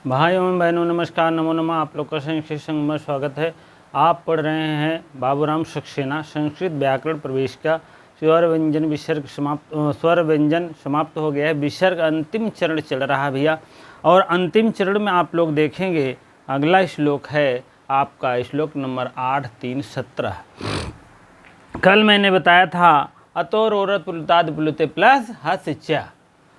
भाइयों एवं बहनों नमस्कार, नमो नमः। आप लोग का संस्कृत संग में स्वागत है। आप पढ़ रहे हैं बाबूराम सक्सेना संस्कृत व्याकरण प्रवेश का स्वर व्यंजन विसर्ग समाप्त। स्वर व्यंजन समाप्त हो गया है, विसर्ग अंतिम चरण चल रहा है भैया। और अंतिम चरण में आप लोग देखेंगे अगला श्लोक है आपका श्लोक नंबर 8-3-17। कल मैंने बताया था अतोर औरत पुलुताद पुलुते प्लस हस्य।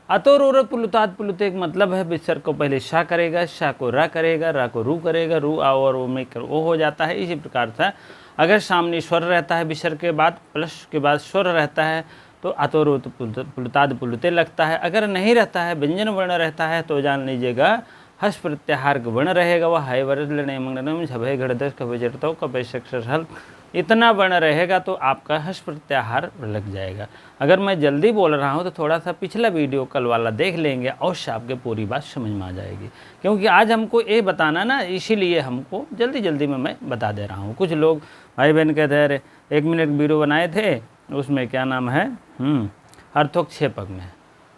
अतोर औरत पुलुताद पुलुते का मतलब है विसर्ग को पहले शा करेगा, शा को रा करेगा, रा को रू करेगा, रू आ और ओ में कर ओ हो जाता है। इसी प्रकार से अगर सामने स्वर रहता है विसर्ग के बाद प्लस के बाद स्वर रहता है तो अतोर औरत पुलुताद पुलुते लगता है। अगर नहीं रहता है व्यंजन वर्ण रहता है तो जान लीजिएगा हस प्रत्याहार वर्ण रहेगा। वह है वर्ण मंगलम झभय घड़दस कभय जड़तो कभय हल इतना वर्ण रहेगा तो आपका हस प्रत्याहार लग जाएगा। अगर मैं जल्दी बोल रहा हूँ तो थोड़ा सा पिछला वीडियो कल वाला देख लेंगे और आपके पूरी बात समझ में आ जाएगी, क्योंकि आज हमको ये बताना ना, इसीलिए हमको जल्दी जल्दी में मैं बता दे रहा हूँ। कुछ लोग भाई बहन कहते हैं अरे 1 मिनट वीडियो बनाए थे उसमें क्या नाम है अर्थोक्षेपक में।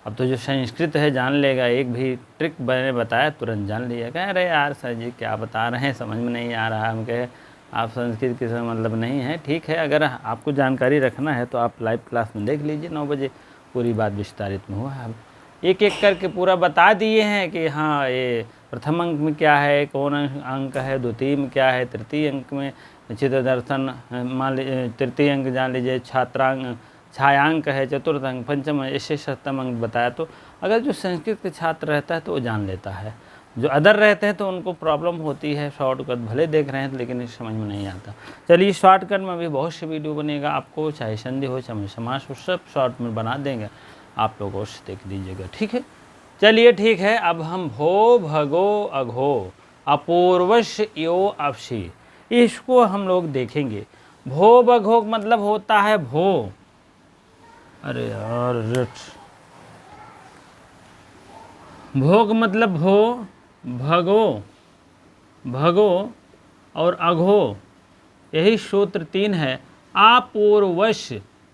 अब तो जो संस्कृत है जान लेगा, एक भी ट्रिक मैंने बताया तुरंत जान लिया। कह अरे यार सर जी क्या बता रहे हैं, समझ में नहीं आ रहा। हम कहे आप संस्कृत के मतलब नहीं है, ठीक है। अगर आपको जानकारी रखना है तो आप लाइव क्लास में देख लीजिए 9 बजे, पूरी बात विस्तारित में हुआ है। एक एक करके पूरा बता दिए हैं कि हाँ ये प्रथम अंक में क्या है, कौन अंक है, द्वितीय में क्या है, तृतीय अंक में चित्र दर्शन मान लीजिए, तृतीय अंक जान लीजिए छात्रांक छायांक है, चतुर्थ अंक, पंचम ऐसे सप्तम अंक बताया। तो अगर जो संस्कृत के छात्र रहता है तो वो जान लेता है। जो अदर रहते हैं तो उनको प्रॉब्लम होती है, शॉर्टकट भले देख रहे हैं लेकिन समझ में नहीं आता। चलिए शॉर्टकट में भी बहुत से वीडियो बनेगा आपको, चाहे संधि हो चाहे समास हो, सब शॉर्ट में बना देंगे, आप लोग अवश्य देख लीजिएगा, ठीक है। चलिए ठीक है, अब हम भो भगो अघो अपूर्वश यो अवशी इसको हम लोग देखेंगे। भो भगो मतलब होता है भो, अरे यार भोग मतलब भो, भगो भगो और अघो, यही सूत्र 3 है। अपूर्वश,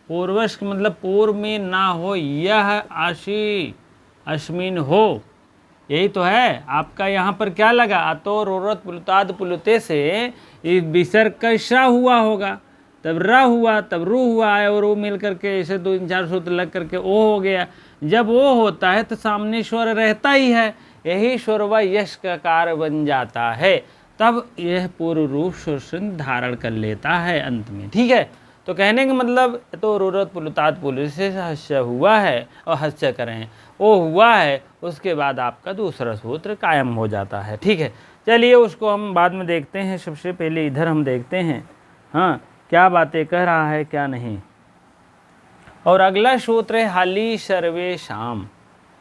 पूर्वश का मतलब पूर्व में ना हो, यह आशी अश्मिन हो, यही तो है आपका। यहाँ पर क्या लगा अतो रोरत पुलुताद पुलुते से विसर्ग कैसा हुआ होगा, तब र हुआ, तब रू हुआ है और वो मिल करके ऐसे 2-4 सूत्र लग करके ओ हो गया। जब वो होता है तो सामने स्वर रहता ही है, यही स्वर व यश का कार बन जाता है, तब यह पूर्व रूप स्वर धारण कर लेता है अंत में, ठीक है। तो कहने का मतलब तो रूरत पुलुताद पुलुत से हस्य हुआ है और हस्य करें वो हुआ है, उसके बाद आपका दूसरा सूत्र कायम हो जाता है, ठीक है। चलिए उसको हम बाद में देखते हैं। सबसे पहले इधर हम देखते हैं हाँ क्या बातें कह रहा है क्या नहीं। और अगला सूत्र है हली सर्वे शाम।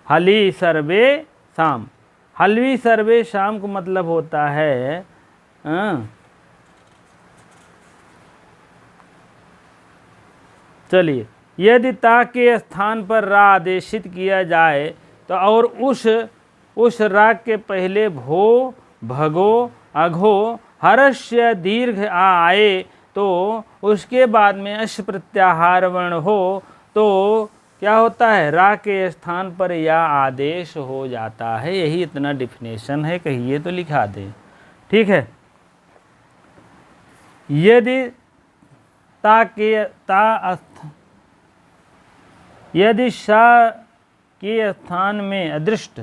हली सर्वे शाम, हलवी सर्वे शाम को मतलब होता है चलिए यदि ता के स्थान पर रा आदेशित किया जाए तो और उस रा के पहले भो भगो अघो हर्ष्य दीर्घ आए तो उसके बाद में अश प्रत्याहार वर्ण हो तो क्या होता है, रा के स्थान पर या आदेश हो जाता है। यही इतना डिफिनेशन है, कहिए तो लिखा दें, ठीक है। यदि यदि शा के स्थान में अदृष्ट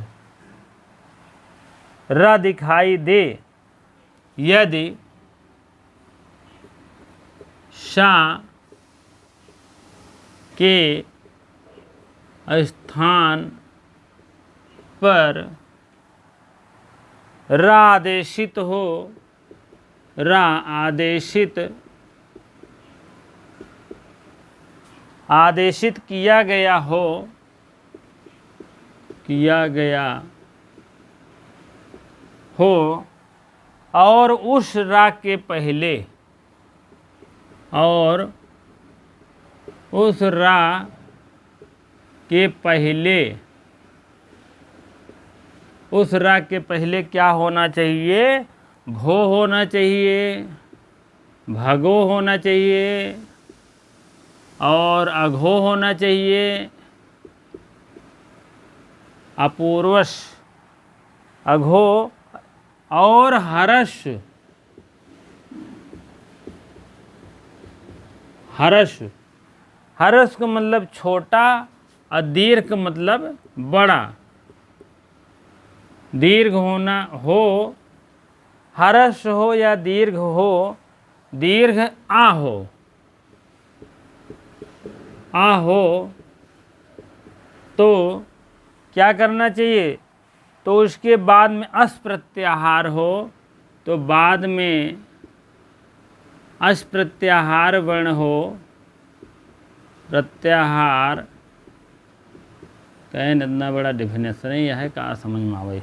र दिखाई दे, यदि शा के स्थान पर रा आदेशित हो, रा आदेशित किया गया हो और उस रा के पहले उस रा के पहले क्या होना चाहिए, भो होना चाहिए, भगो होना चाहिए और अघो होना चाहिए। अपूर्वश अघो और हर्ष, हर्ष, हर्ष का मतलब छोटा और दीर्घ का मतलब बड़ा। दीर्घ होना हो, हर्ष हो या दीर्घ हो, दीर्घ आ हो तो क्या करना चाहिए? तो उसके बाद में अस प्रत्याहार हो तो बाद में अस प्रत्याहार वर्ण हो, प्रत्याहार कहें इतना बड़ा डिफिनेशन है, यह है कहाँ समझ में आवे।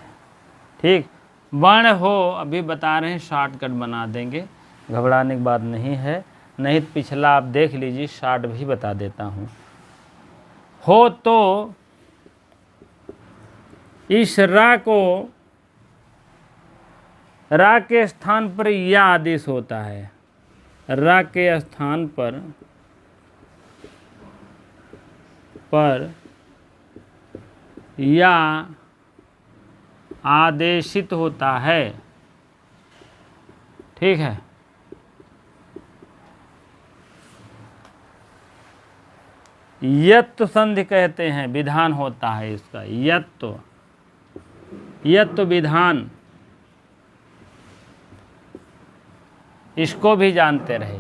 ठीक, वर्ण हो, अभी बता रहे हैं, शॉर्टकट बना देंगे, घबराने की बात नहीं है, नहीं तो पिछला आप देख लीजिए, शॉर्ट भी बता देता हूँ। हो तो इस रा को, रा के स्थान पर या आदेश होता है, रा के स्थान पर या आदेशित होता है। ठीक है, यत्त संधि कहते हैं, विधान होता है इसका, यत्त विधान, इसको भी जानते रहे।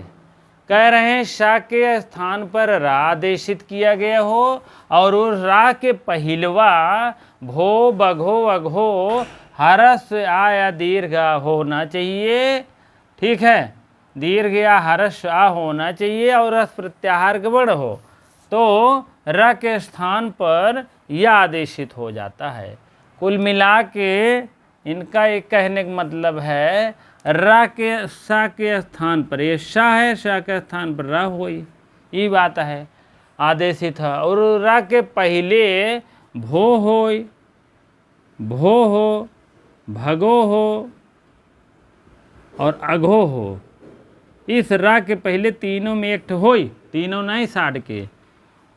कह रहे हैं शा के स्थान पर रा आदेशित किया गया हो और उस रा के पहिलवा भो बघो अघो हरस आ या दीर्घ आ होना चाहिए। ठीक है, दीर्घ या हरस आ होना चाहिए और रस प्रत्याहार का वर्ण हो तो र के स्थान पर या आदेशित हो जाता है। कुल मिला के इनका एक कहने का मतलब है रा के सा के स्थान पर, ये शा है, शा के स्थान पर रा होई, ये बात है, आदेशित है। और रा के पहले भो होई, भो हो, भगो हो और अघो हो, इस रा के पहले तीनों में एक होई, तीनों नहीं साठ के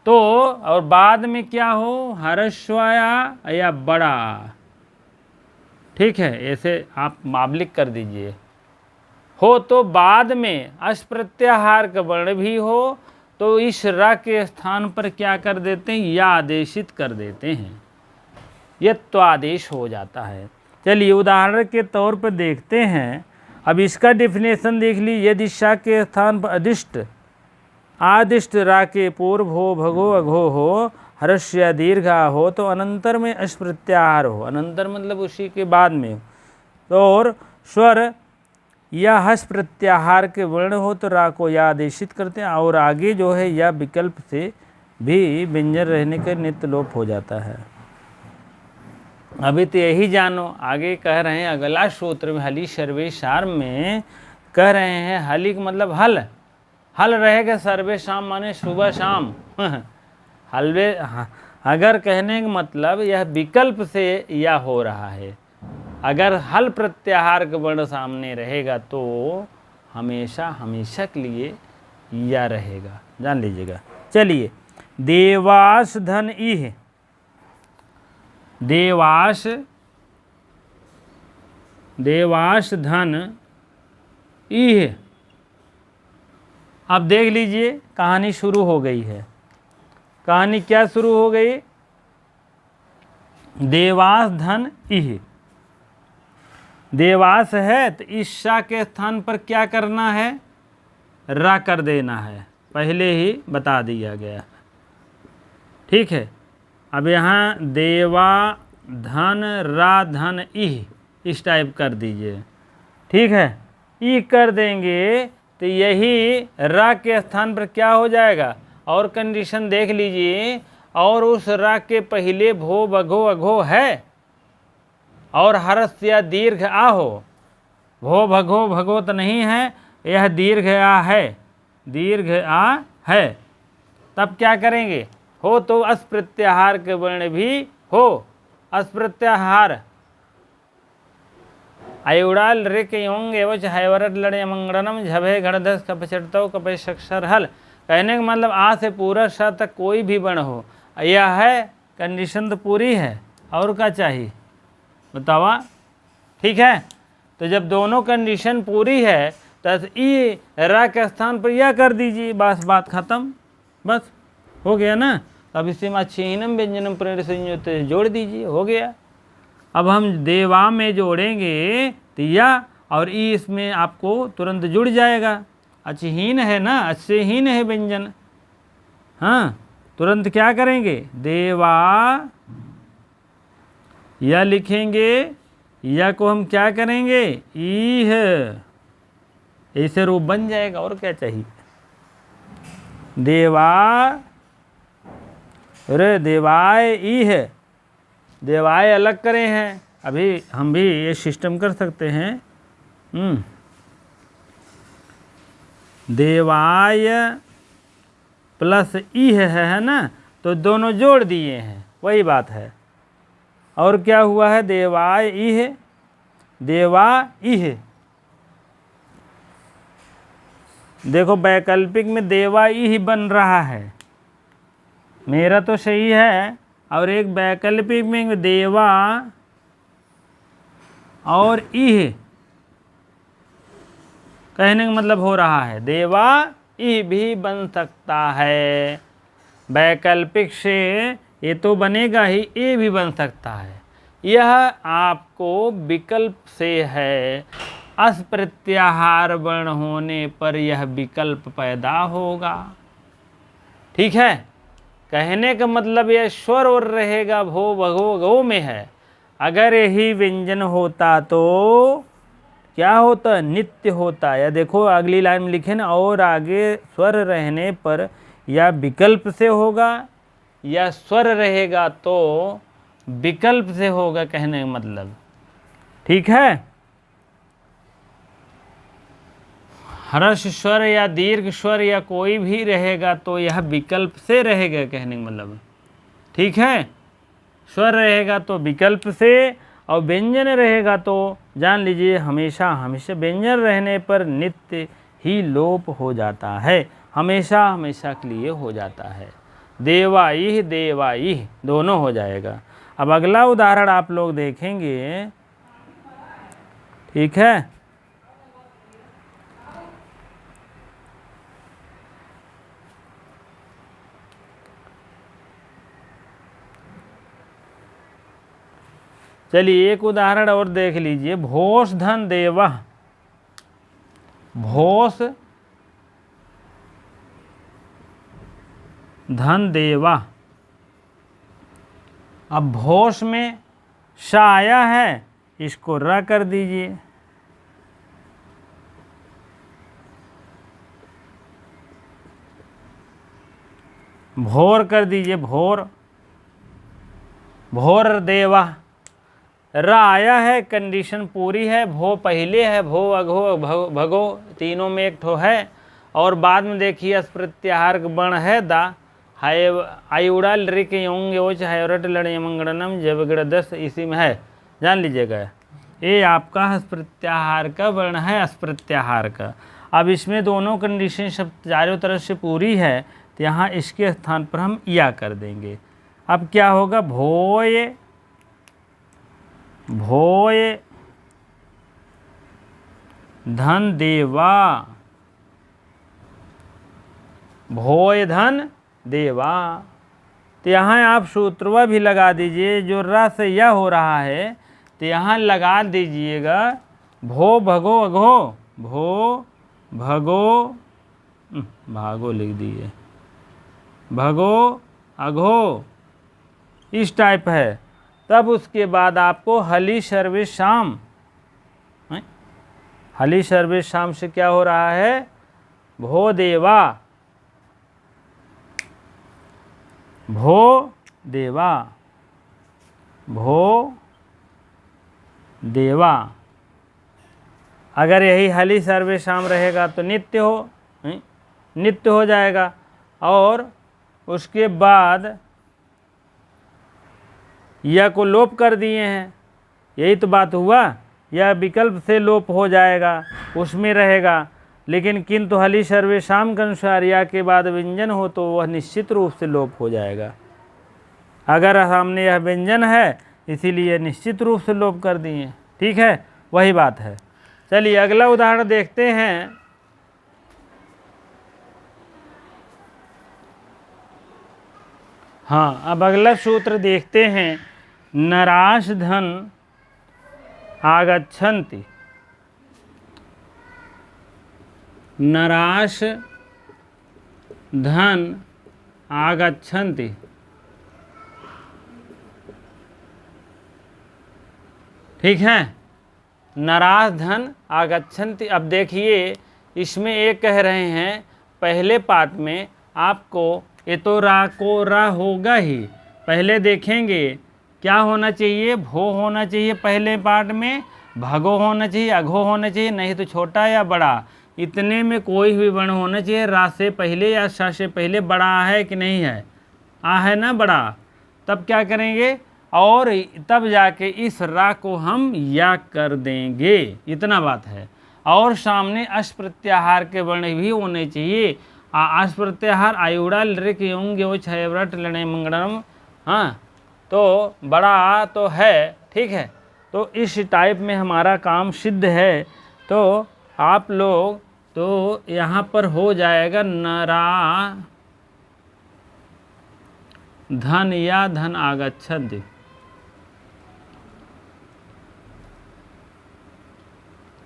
तो, और बाद में क्या हो, हर्षवाया या बड़ा। ठीक है, ऐसे आप माबलिक कर दीजिए। हो तो बाद में अश प्रत्याहार का वर्ण भी हो तो इस रा के स्थान पर क्या कर देते हैं, या आदेशित कर देते हैं, यत्व आदेश हो जाता है। चलिए उदाहरण के तौर पर देखते हैं। अब इसका डेफिनेशन देख लीजिए। यदि शा के स्थान पर अधिष्ट आदिष्ट रा के पूर्व हो, भगो अघो हो, हर्ष या दीर्घा हो तो अनंतर में अश प्रत्याहार हो, अनंतर मतलब उसी के बाद में, तो और स्वर या हस प्रत्याहार के वर्ण हो तो रा को या आदेशित करते हैं और आगे जो है या विकल्प से भी व्यंजन रहने का नित्य लोप हो जाता है। अभी तो यही जानो, आगे कह रहे हैं अगला सूत्र में हली सर्वे सार में कह रहे हैं, हली का मतलब हल, हल रहेगा सर्वे शाम माने सुबह शाम हलवे, अगर कहने का मतलब यह विकल्प से या हो रहा है, अगर हल प्रत्याहार का वर्ण सामने रहेगा तो हमेशा हमेशा के लिए या रहेगा, जान लीजिएगा। चलिए देवास धन इह, देवास, देवास धन इह, अब देख लीजिए कहानी शुरू हो गई है। कहानी क्या शुरू हो गई, देवास धन इह, देवास है तो इस शा के स्थान पर क्या करना है, रा कर देना है, पहले ही बता दिया गया। ठीक है, अब यहाँ देवा धन रा धन इह, इस टाइप कर दीजिए। ठीक है, ई कर देंगे तो यही रा के स्थान पर क्या हो जाएगा, और कंडीशन देख लीजिए, और उस रा के पहले भो बघो अघो है और हर्ष या दीर्घ आ हो, भो भगो भगो तो नहीं है, यह दीर्घ आ है, दीर्घ आ है, तब क्या करेंगे, हो तो अस प्रत्याहार के वर्ण भी हो, अस प्रत्याहार आयुड़ाल रे के योंग एवं हैवरट लड़े मंगड़नम झभे घड़धस कपचटतो कपे शक्षर हल। कहने का मतलब आ से पूरा श तक कोई भी वर्ण हो, यह है, कंडीशन तो पूरी है, और क्या चाहिए बतावा। ठीक है, तो जब दोनों कंडीशन पूरी है तो ई रा के स्थान पर या कर दीजिए, बस बात खत्म, बस हो गया ना। अब इसे अच्छीहीनम व्यंजनम प्रणय जोड़ दीजिए, हो गया। अब हम देवा में जोड़ेंगे तो या और ई इसमें आपको तुरंत जुड़ जाएगा। अच्छहीन है ना, अच्छेहीन है व्यंजन, हाँ, तुरंत क्या करेंगे, देवा या लिखेंगे, या को हम क्या करेंगे, ई है, ऐसे रूप बन जाएगा, और क्या चाहिए। देवा रे देवाय ई है, देवाय अलग करे हैं, अभी हम भी ये सिस्टम कर सकते हैं। देवाय प्लस ई है ना, तो दोनों जोड़ दिए हैं, वही बात है। और क्या हुआ है, देवाय ई है, देवा ई है। देखो वैकल्पिक में देवा ई ही बन रहा है, मेरा तो सही है, और एक वैकल्पिक में देवा और ई कहने का मतलब हो रहा है देवा ई भी बन सकता है। वैकल्पिक से ये तो बनेगा ही, ए भी बन सकता है। यह आपको विकल्प से है, अस प्रत्याहार वर्ण होने पर यह विकल्प पैदा होगा। ठीक है, कहने का मतलब यह स्वर और रहेगा, भो भगो गो में है। अगर यही व्यंजन होता तो क्या होता, नित्य होता। या देखो अगली लाइन में लिखे ना, और आगे स्वर रहने पर या विकल्प से होगा, या स्वर रहेगा तो विकल्प से होगा, कहने का मतलब। ठीक है, ह्रस्व स्वर या दीर्घ स्वर या कोई भी रहेगा तो यह विकल्प से रहेगा, कहने का मतलब। ठीक है, स्वर रहेगा तो विकल्प से, और व्यंजन रहेगा तो जान लीजिए हमेशा हमेशा व्यंजन रहने पर नित्य ही लोप हो जाता है, हमेशा हमेशा के लिए हो जाता है। देवाई देवाई दोनों हो जाएगा। अब अगला उदाहरण आप लोग देखेंगे, ठीक है। चलिए एक उदाहरण और देख लीजिए, भोष धन देवा, भोष धन देवा। अब भोष में शा आया है, इसको र कर दीजिए, भोर कर दीजिए, भोर, भोर देवा। रा आया है, कंडीशन पूरी है, भो पहले है, भो अघो भगो तीनों में एक ठो है, और बाद में देखिए अस्प्रत्याहार वर्ण है दा, हाय आयुड़ा लृक योंग योच हायरट लड़े मंगड़नम जबगड़ 10 इसी में है, जान लीजिएगा। ये आपका अस्प्रत्याहार का वर्ण है, अस्प्रत्याहार का। अब इसमें दोनों कंडीशन सब चारों तरफ से पूरी है, तो यहाँ इसके स्थान पर हम या कर देंगे। अब क्या होगा, भोय भोय धन देवा, भोय धन देवा। तो यहाँ आप सूत्रवा भी लगा दीजिए, जो र से या हो रहा है तो यहाँ लगा दीजिएगा, भो भगो अघो, भो भगो भागो लिख दिए, भगो अघो, इस टाइप है। तब उसके बाद आपको हली सर्वे शाम, हली सर्वे शाम से क्या हो रहा है, भो देवा, भो देवा, भो देवा। अगर यही हली सर्वे शाम रहेगा तो नित्य हो, नित्य हो जाएगा। और उसके बाद या को लोप कर दिए हैं, यही तो बात हुआ, या विकल्प से लोप हो जाएगा, उसमें रहेगा। लेकिन किंतु हली सर्वे शाम के अनुसार या के बाद व्यंजन हो तो वह निश्चित रूप से लोप हो जाएगा। अगर सामने यह व्यंजन है इसीलिए निश्चित रूप से लोप कर दिए, ठीक है, वही बात है। चलिए अगला उदाहरण देखते हैं। हाँ, अब अगला सूत्र देखते हैं। नराश धन आगच्छन्ति, नराश धन आगच्छन्ति। ठीक है, नराश धन आगच्छन्ति। अब देखिए इसमें एक कह रहे हैं पहले पार्ट में आपको ये तो रा को रा होगा ही, पहले देखेंगे क्या होना चाहिए, भो होना चाहिए पहले पार्ट में, भगो होना चाहिए, अघो होना चाहिए, नहीं तो छोटा या बड़ा, इतने में कोई भी वर्ण होना चाहिए। रा से पहले या सा से पहले बड़ा है कि नहीं है, आ है ना बड़ा, तब क्या करेंगे और तब जाके इस रा को हम या कर देंगे, इतना बात है। और सामने अश प्रत्याहार के वर्ण भी होने चाहिए। अश प्रत्याहार आयुड़ा लृक योंग यो छयव्रट लणे मंगलम। हाँ, तो बड़ा तो है, ठीक है। तो इस टाइप में हमारा काम सिद्ध है। तो आप लोग तो यहाँ पर हो जाएगा नरा धन या धन आगच्छन्ति।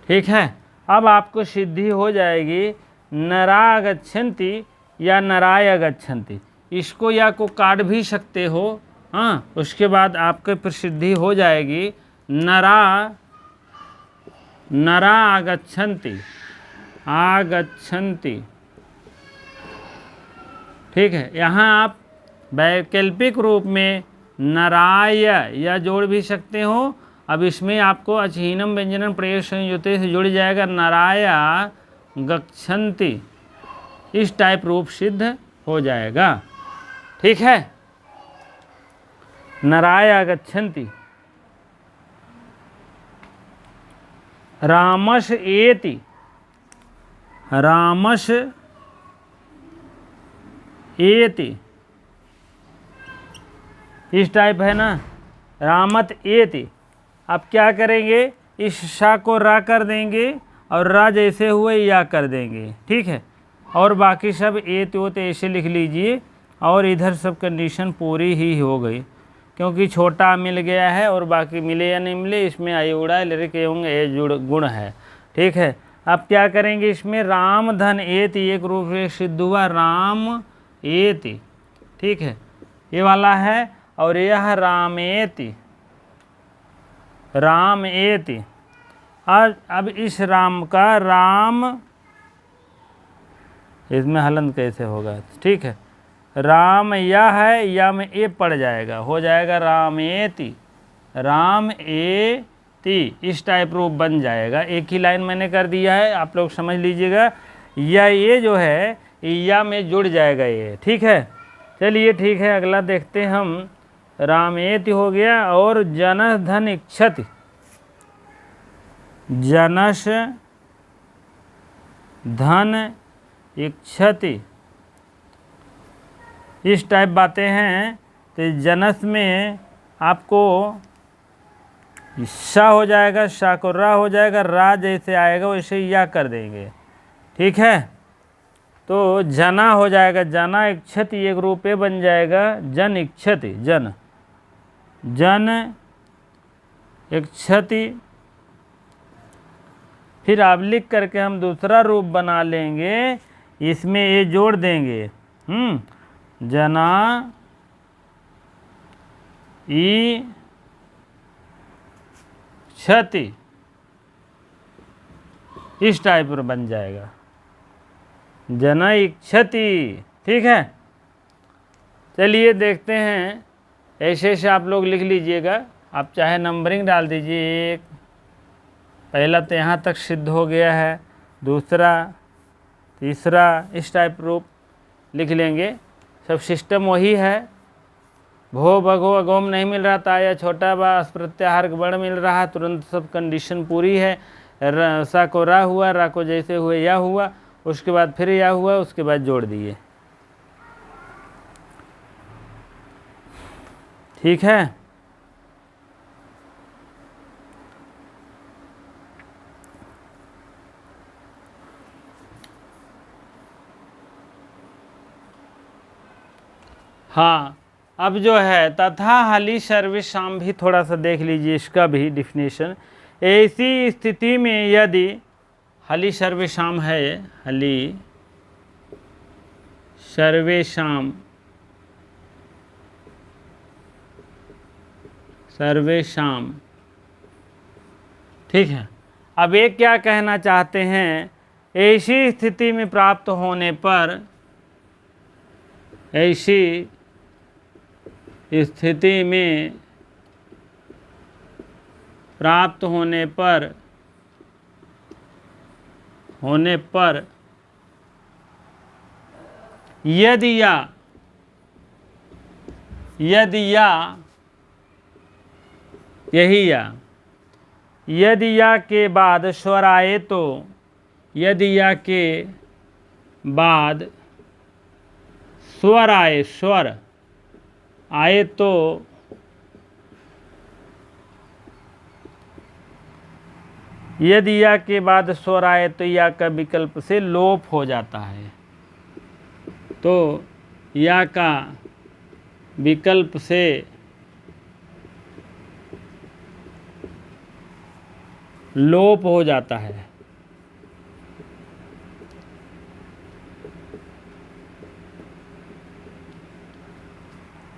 ठीक है, अब आपको सिद्धि हो जाएगी नरागच्छन्ति या नराय गच्छन्ति। इसको या को काट भी सकते हो। हाँ, उसके बाद आपके प्रसिद्धि हो जाएगी नरा आगच्छन्ति, आगच्छन्ति। ठीक है, यहाँ आप वैकल्पिक रूप में नराय या जोड़ भी सकते हो। अब इसमें आपको अचहीनम व्यंजनम प्रयोग संयुते से जुड़ जाएगा नराया गच्छन्ति, इस टाइप रूप सिद्ध हो जाएगा। ठीक है, नराया गच्छन्ति। रामस एति, रामस एति, इस टाइप है ना, रामत एति। अब क्या करेंगे, इस शा को रा कर देंगे और रा जैसे हुए या कर देंगे। ठीक है, और बाकी सब एत ओत ऐसे लिख लीजिए। और इधर सब कंडीशन पूरी ही हो गई, क्योंकि छोटा मिल गया है और बाकी मिले या नहीं मिले, इसमें आयुड़ा लिरिक एवं ए जुड़ गुण है। ठीक है, अब क्या करेंगे, इसमें राम धन एति एक रूप से सिद्ध हुआ, राम एति। ठीक है, ये वाला है। और यह रामेति, राम एति। अब इस राम का राम, इसमें हलन कैसे होगा। ठीक है, राम या है, या में ए पड़ जाएगा, हो जाएगा रामेति, राम एति, इस टाइप रूप बन जाएगा। एक ही लाइन मैंने कर दिया है, आप लोग समझ लीजिएगा। या ये जो है या में जुड़ जाएगा ये। ठीक है, चलिए ठीक है, अगला देखते हैं हम। रामेति हो गया। और जनस धन इच्छति, जनस धन इच्छति, इस टाइप बातें हैं। तो जनस में आपको सा हो जाएगा, सा को रा हो जाएगा, रा जैसे आएगा वैसे या कर देंगे। ठीक है, तो जना हो जाएगा, जना इच्छति एक रूपे बन जाएगा, जन इच्छति, जन जन इच्छति। फिर आप लिख करके हम दूसरा रूप बना लेंगे, इसमें ये जोड़ देंगे, जना इच्छति, इस टाइप पर बन जाएगा, जना इच्छति। ठीक है, चलिए देखते हैं। ऐसे ऐसे आप लोग लिख लीजिएगा, आप चाहे नंबरिंग डाल दीजिए। एक पहला तो यहाँ तक सिद्ध हो गया है, दूसरा तीसरा, इस टाइप रूप लिख लेंगे। सब सिस्टम वही है। भो भगो अगोम नहीं मिल रहा था, या छोटा बा प्रत्याहार वर्ण मिल रहा है, तुरंत सब कंडीशन पूरी है। सा को रा हुआ, रा को जैसे हुए या हुआ, उसके बाद फिर या हुआ, उसके बाद जोड़ दिए। ठीक है, हाँ, अब जो है तथा हली सर्वेषाम भी थोड़ा सा देख लीजिए, इसका भी डिफिनेशन। ऐसी स्थिति में यदि हली सर्वेषाम है, हली सर्वेषाम, सर्वेषाम, ठीक है। अब ये क्या कहना चाहते हैं, ऐसी स्थिति में प्राप्त होने पर, ऐसी स्थिति में प्राप्त होने पर यदि या के बाद स्वर आए तो, यदि या के बाद स्वर आए तो यदि या के बाद स्वर आए तो या का विकल्प से लोप हो जाता है। तो या का विकल्प से लोप हो जाता है।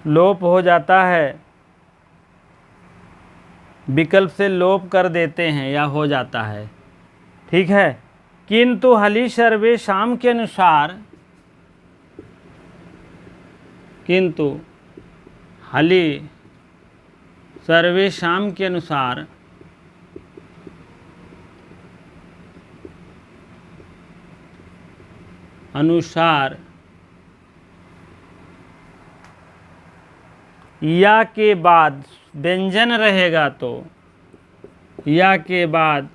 लोप हो जाता है, विकल्प से लोप कर देते हैं या हो जाता है, ठीक है। किंतु हली सर्वेषाम के अनुसार, किंतु हली सर्वेषाम के अनुसार या के बाद व्यंजन रहेगा तो, या के बाद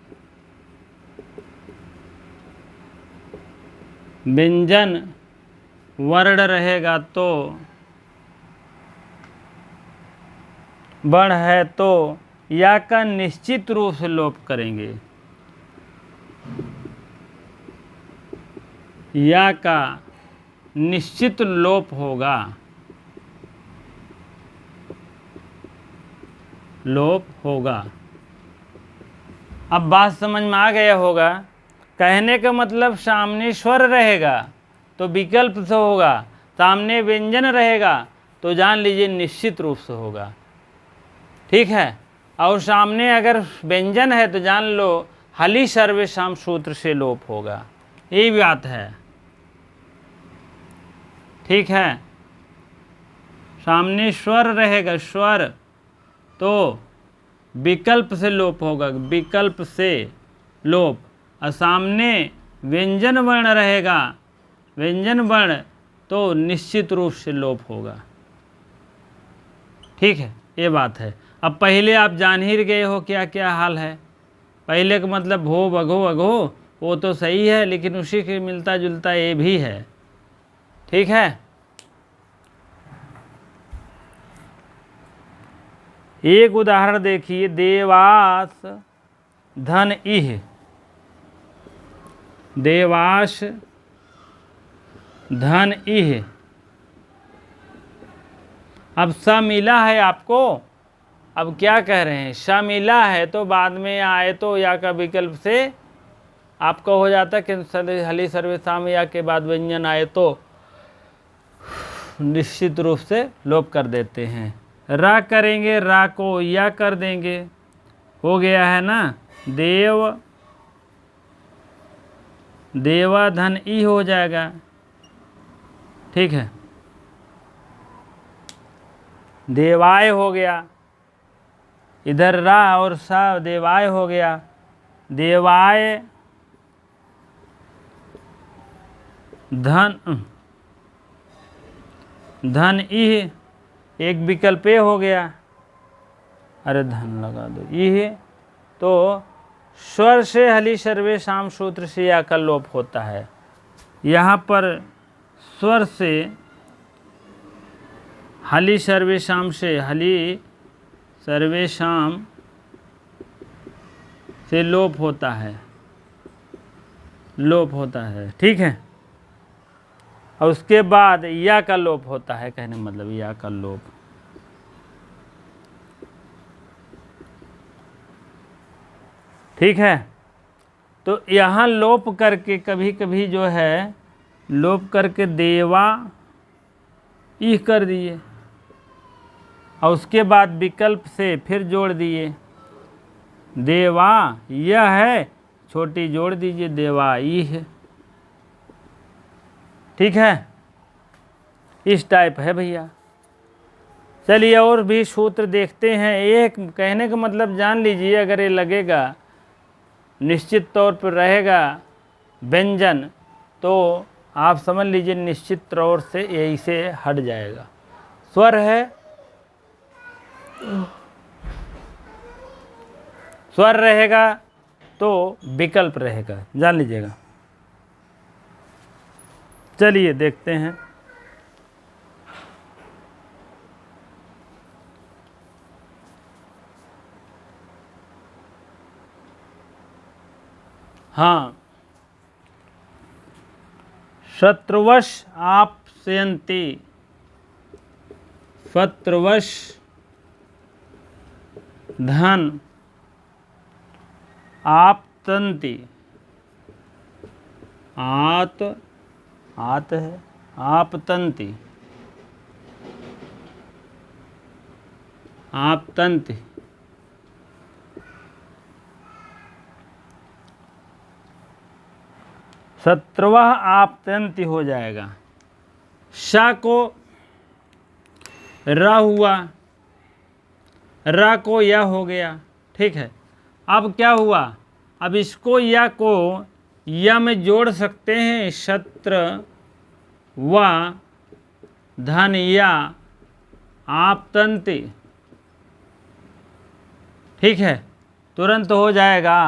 व्यंजन वर्ण रहेगा तो, वर्ण है तो या का निश्चित रूप से लोप करेंगे। या का निश्चित लोप होगा, लोप होगा। अब बात समझ में आ गया होगा। कहने का मतलब सामने स्वर रहेगा तो विकल्प से होगा, सामने व्यंजन रहेगा तो जान लीजिए निश्चित रूप से होगा, ठीक है। और सामने अगर व्यंजन है तो जान लो हली सर्वेषाम सूत्र से लोप होगा, यही बात है, ठीक है। सामने स्वर रहेगा, स्वर, तो विकल्प से लोप होगा, विकल्प से लोप। और सामने व्यंजन वर्ण रहेगा, व्यंजन वर्ण, तो निश्चित रूप से लोप होगा, ठीक है। ये बात है। अब पहले आप जान ही गए हो क्या क्या हाल है। पहले का मतलब भो बघो अघो वो तो सही है, लेकिन उसी के मिलता जुलता ये भी है, ठीक है। एक उदाहरण देखिए, देवास धन इह, देवास धन इह। अब स मिला है आपको, अब क्या कह रहे हैं, स मिला है तो बाद में आए तो या का विकल्प से आपका हो जाता है कि हली सर्वेषाम या के बाद व्यंजन आए तो निश्चित रूप से लोप कर देते हैं। रा करेंगे, रा को या कर देंगे, हो गया है ना। देव, देवा धन ई हो जाएगा, ठीक है। देवाय हो गया, इधर रा और सा देवाय हो गया। देवाय धन, धन इह एक विकल्प हो गया, अरे धन लगा दो, इह तो स्वर से हली सर्वेषाम सूत्र से या का लोप होता है। यहाँ पर स्वर से हली सर्वेषाम से, हली सर्वेषाम से लोप होता है, लोप होता है, ठीक है। और उसके बाद या का लोप होता है, कहने का मतलब या का लोप। ठीक है, तो यहाँ लोप करके कभी कभी जो है लोप करके देवा ईह कर दिए, और उसके बाद विकल्प से फिर जोड़ दिए, देवा यह है, छोटी जोड़ दीजिए देवा ईह। ठीक है, इस टाइप है भैया। चलिए और भी सूत्र देखते हैं। एक कहने का मतलब जान लीजिए, अगर ये लगेगा निश्चित तौर पर रहेगा व्यंजन, तो आप समझ लीजिए निश्चित तौर से यही से हट जाएगा। स्वर है, स्वर रहेगा तो विकल्प रहेगा, जान लीजिएगा। चलिए देखते हैं। हाँ, शत्रुवश आप्स्यन्ति, शत्रुवश धन आप्तन्ति, आत है आपतन्ति, आपतन्ति। शत्रुवः आपतन्ति हो जाएगा। शा को र हुआ, र को या हो गया। ठीक है, अब क्या हुआ, अब इसको या को या में जोड़ सकते हैं, शत्रु व धन या आपतन्ति। ठीक है, तुरंत हो जाएगा।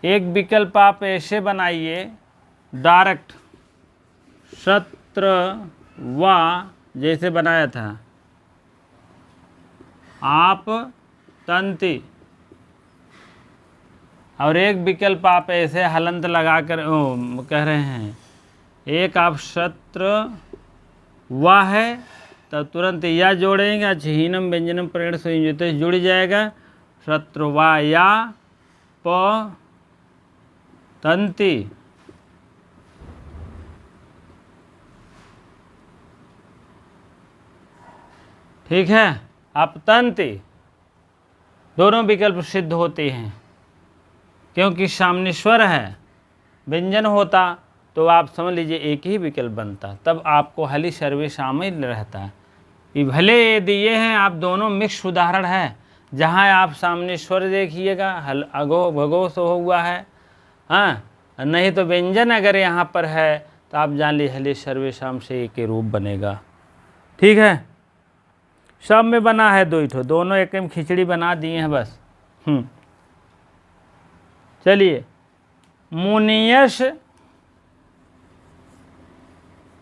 एक विकल्प आप ऐसे बनाइए डायरेक्ट, शत्रु व जैसे बनाया था आप तंति, और एक विकल्प आप ऐसे हलंत लगा कर कह रहे हैं, एक आप शत्रु व है तो तुरंत या जोड़ेंगे, हीनम व्यंजनम प्रेण संयुक्त जुड़ जाएगा, शत्रु व या प तंति। ठीक है, अपतंति दोनों विकल्प सिद्ध होते हैं, क्योंकि सामने स्वर है। व्यंजन होता तो आप समझ लीजिए एक ही विकल्प बनता, तब आपको हली सर्वे शामिल रहता है। ये भले ये दिए हैं, आप दोनों मिक्स उदाहरण है, जहाँ आप सामने स्वर देखिएगा हल अगो भगो सो हुआ है, हाँ, नहीं तो व्यंजन अगर यहाँ पर है तो आप जान लीजिए हले सर्वे शाम से एक ही रूप बनेगा। ठीक है, सब में बना है दो ही ठो, दोनों एक में खिचड़ी बना दिए हैं बस। चलिए, मुनियश,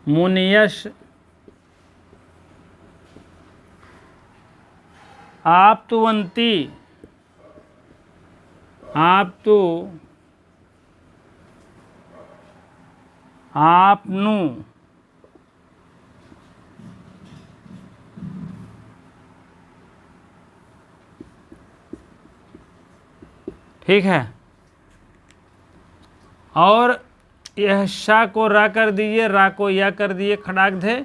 मुनियश आप्तवंती, आप्तु आपनु, ठीक है, और यह शा को रा कर दीजिए, रा को या कर दिए, खड़ाक थे,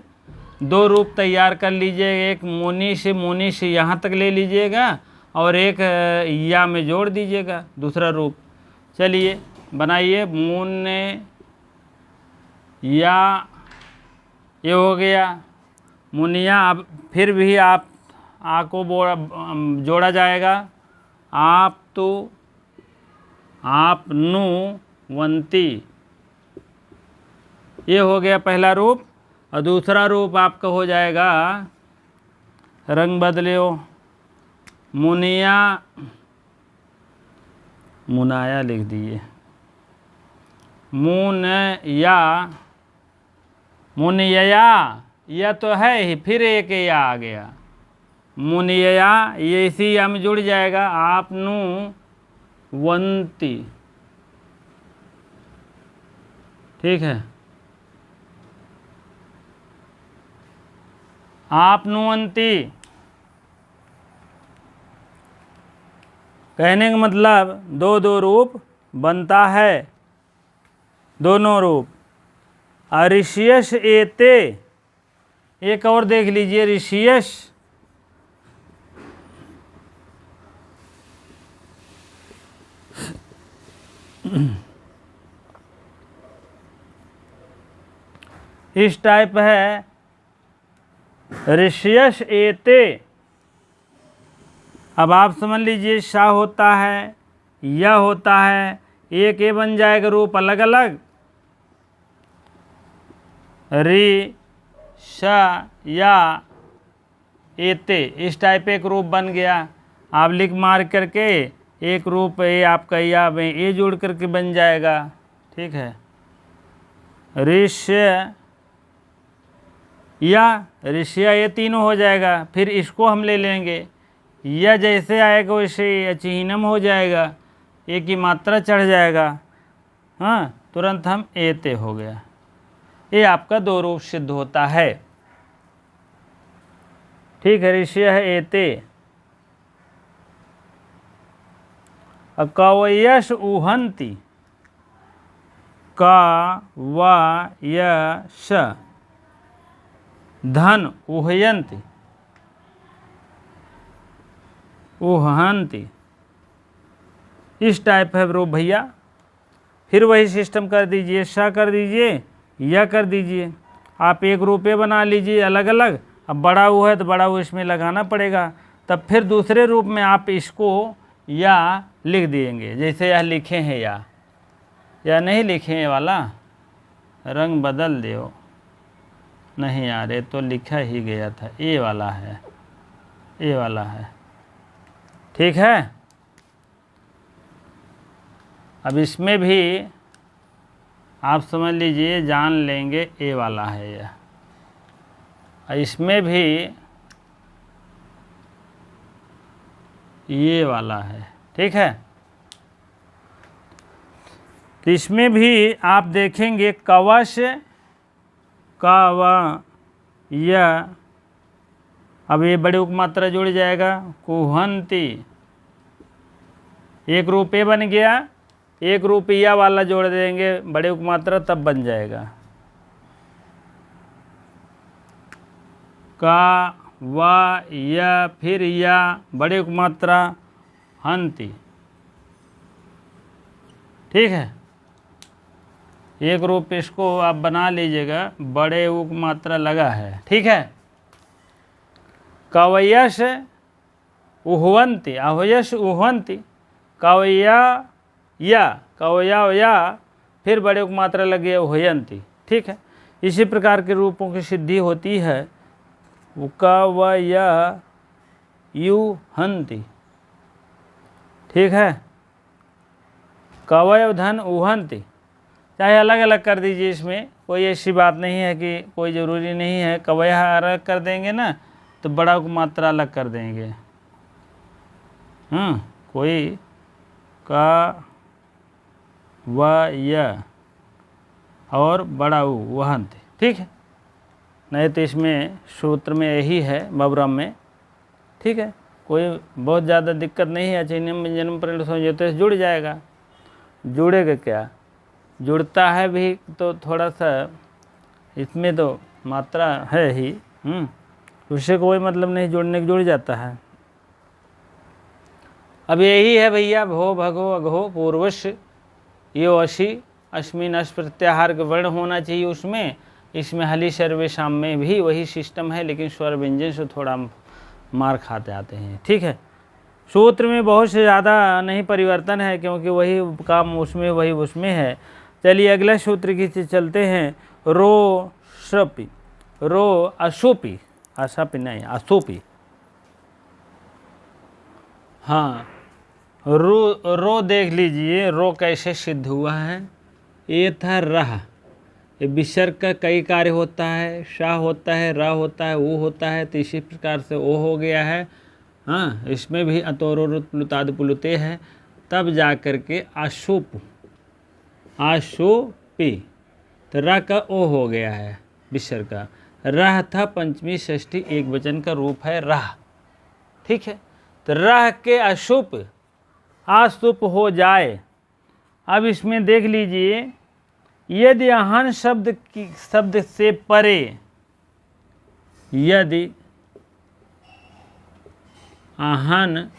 दो रूप तैयार कर लीजिए, एक मुनि से यहाँ तक ले लीजिएगा और एक या में जोड़ दीजिएगा दूसरा रूप। चलिए बनाइए, मुन्ने या ये हो गया मुनिया। अब फिर भी आप आ को जोड़ा जाएगा, आप तो आप नु वंती, ये हो गया पहला रूप। और दूसरा रूप आपका हो जाएगा, रंग बदलियो, मुनिया, मुनाया लिख दिए, मुनया, मुनिया, यह तो है ही, फिर एक या आ गया, मुनिया, ये इसी या में जुड़ जाएगा, आप नु वंती। ठीक है। आपनुवंती कहने का मतलब दो दो रूप बनता है, दोनों रूप। ऋषियश एते, एक और देख लीजिए, ऋषियश इस टाइप है, ऋषियश एते। अब आप समझ लीजिए, सा होता है, यह होता है, एक ये बन जाएगा रूप अलग अलग, रि श या एते, इस टाइप एक रूप बन गया। आप लिख मार करके एक रूप ये आपका या में ए जोड़ करके बन जाएगा। ठीक है, ऋष्य या ऋषिया, ये तीनों हो जाएगा। फिर इसको हम ले लेंगे, या जैसे आएगा वैसे चिन्हम हो जाएगा, एक की मात्रा चढ़ जाएगा। हाँ, तुरंत हम एते हो गया। ये आपका दो रूप सिद्ध होता है। ठीक है, ऋषिय है एते। कवयश उहंती, का वा यश, धन उहयंती, उहंती, इस टाइप है रूप भैया। फिर वही सिस्टम कर दीजिए, श कर दीजिए, या कर दीजिए। आप एक रूपये बना लीजिए अलग अलग। अब बड़ा ऊ है तो बड़ा ऊ इसमें लगाना पड़ेगा। तब फिर दूसरे रूप में आप इसको या लिख देंगे, जैसे यह लिखे हैं या नहीं लिखे हैं वाला, रंग बदल दो। नहीं यार, ये तो लिखा ही गया था, ये वाला है, ये वाला है। ठीक है, अब इसमें भी आप समझ लीजिए, जान लेंगे ए वाला है यह। इसमें भी ये वाला है। ठीक है, तो इसमें भी आप देखेंगे कवश, काव या, अब ये बड़े उपमात्रा जुड़ जाएगा, कुहंती, एक रूपये बन गया, एक रुपया वाला जोड़ देंगे बड़े उपमात्रा, तब बन जाएगा का वा या, फिर या बड़े उपमात्रा हंती। ठीक है, एक रूप इसको आप बना लीजिएगा, बड़े उपमात्रा लगा है। ठीक है, कवयश उहवंती, अवयश उहवंती, कवया या, कवया या, फिर बड़े उपमात्रा लगे उहयंती। ठीक है, इसी प्रकार के रूपों की सिद्धि होती है। कवया युहंती। ठीक है, कवय धन उहंती, चाहे अलग अलग कर दीजिए, इसमें कोई ऐसी बात नहीं है कि कोई ज़रूरी नहीं है। कवय अलग कर देंगे ना तो बड़ा उपमात्रा अलग कर देंगे। कोई का व य और बड़ा उ वहंत। ठीक है, नहीं तो इसमें सूत्र में यही है बबरम में। ठीक है, कोई बहुत ज़्यादा दिक्कत नहीं है। चिन्हम व्यंजनम परिणत जुड़ जाएगा। जुड़ेगा क्या, जुड़ता है भी तो थोड़ा सा इसमें तो मात्रा है ही, उससे कोई मतलब नहीं, जुड़ने जुड़ जाता है। अब यही है भैया, भो भगो अघो पूर्वश यो अशी अश्मिन अश प्रत्याहार का वर्ण होना चाहिए उसमें। इसमें हली सर्वे शाम में भी वही सिस्टम है, लेकिन स्वर व्यंजन से थोड़ा मार खाते आते हैं। ठीक है, सूत्र में बहुत से ज़्यादा नहीं परिवर्तन है, क्योंकि वही काम उसमें वही उसमें है। चलिए अगला सूत्र की चलते हैं। रो शपी, रो अशोपी, अशपी नहीं अशोपी। हाँ, रो देख लीजिए, रो कैसे सिद्ध हुआ है। ये था रह, ये विसर्ग का कई कार्य होता है, शाह होता है, रा होता है, वो होता है, तो इसी प्रकार से ओ हो गया है। हाँ, इसमें भी अतोरो प्लुताद पुलुते है, तब जा कर के आशोप, आशोपी, तो र का ओ हो गया है विसर्ग का। रह था पंचमी षष्ठी एक वचन का रूप है रह। ठीक है, तो रह के अशुप आशुप हो जाए। अब इसमें देख लीजिए, यदि आहन शब्द से परे, यदि आहन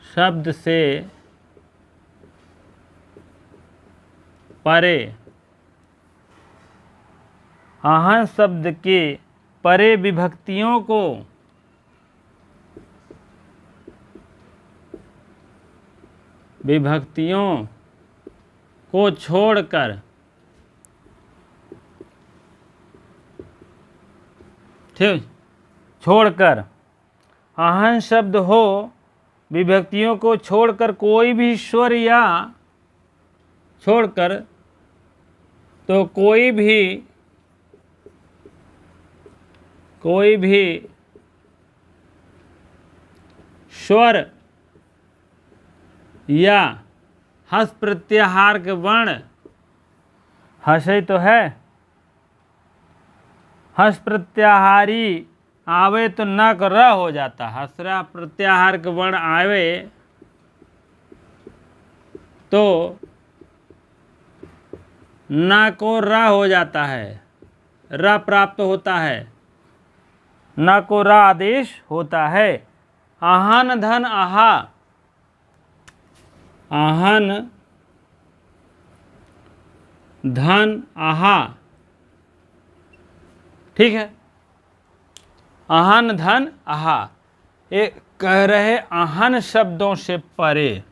शब्द से परे, आहन शब्द के परे विभक्तियों को छोड़कर, ठीक, छोड़कर आहन शब्द हो, विभक्तियों को छोड़कर कोई भी स्वर या छोड़कर तो कोई भी स्वर या हस प्रत्याहार के वर्ण, हसे तो है, हस प्रत्याहारी आवे तो न को र हो जाता। हसरा प्रत्याहार के वर्ण आवे तो न को र हो जाता है, र प्राप्त होता है, न को र आदेश होता है। आहन धन आहा, आहन धन आहा, ठीक है, आहन धन आहा। ये कह रहे आहन शब्दों से परे,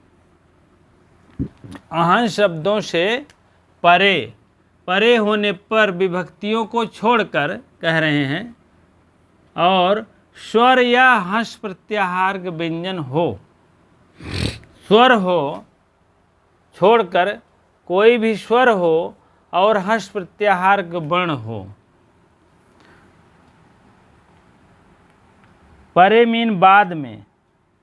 आहन शब्दों से परे, परे होने पर विभक्तियों को छोड़कर कह रहे हैं, और स्वर या हंस प्रत्याहार के व्यंजन हो, स्वर हो छोड़कर कोई भी स्वर हो और हंस प्रत्याहार के वर्ण हो। परे मीन बाद में,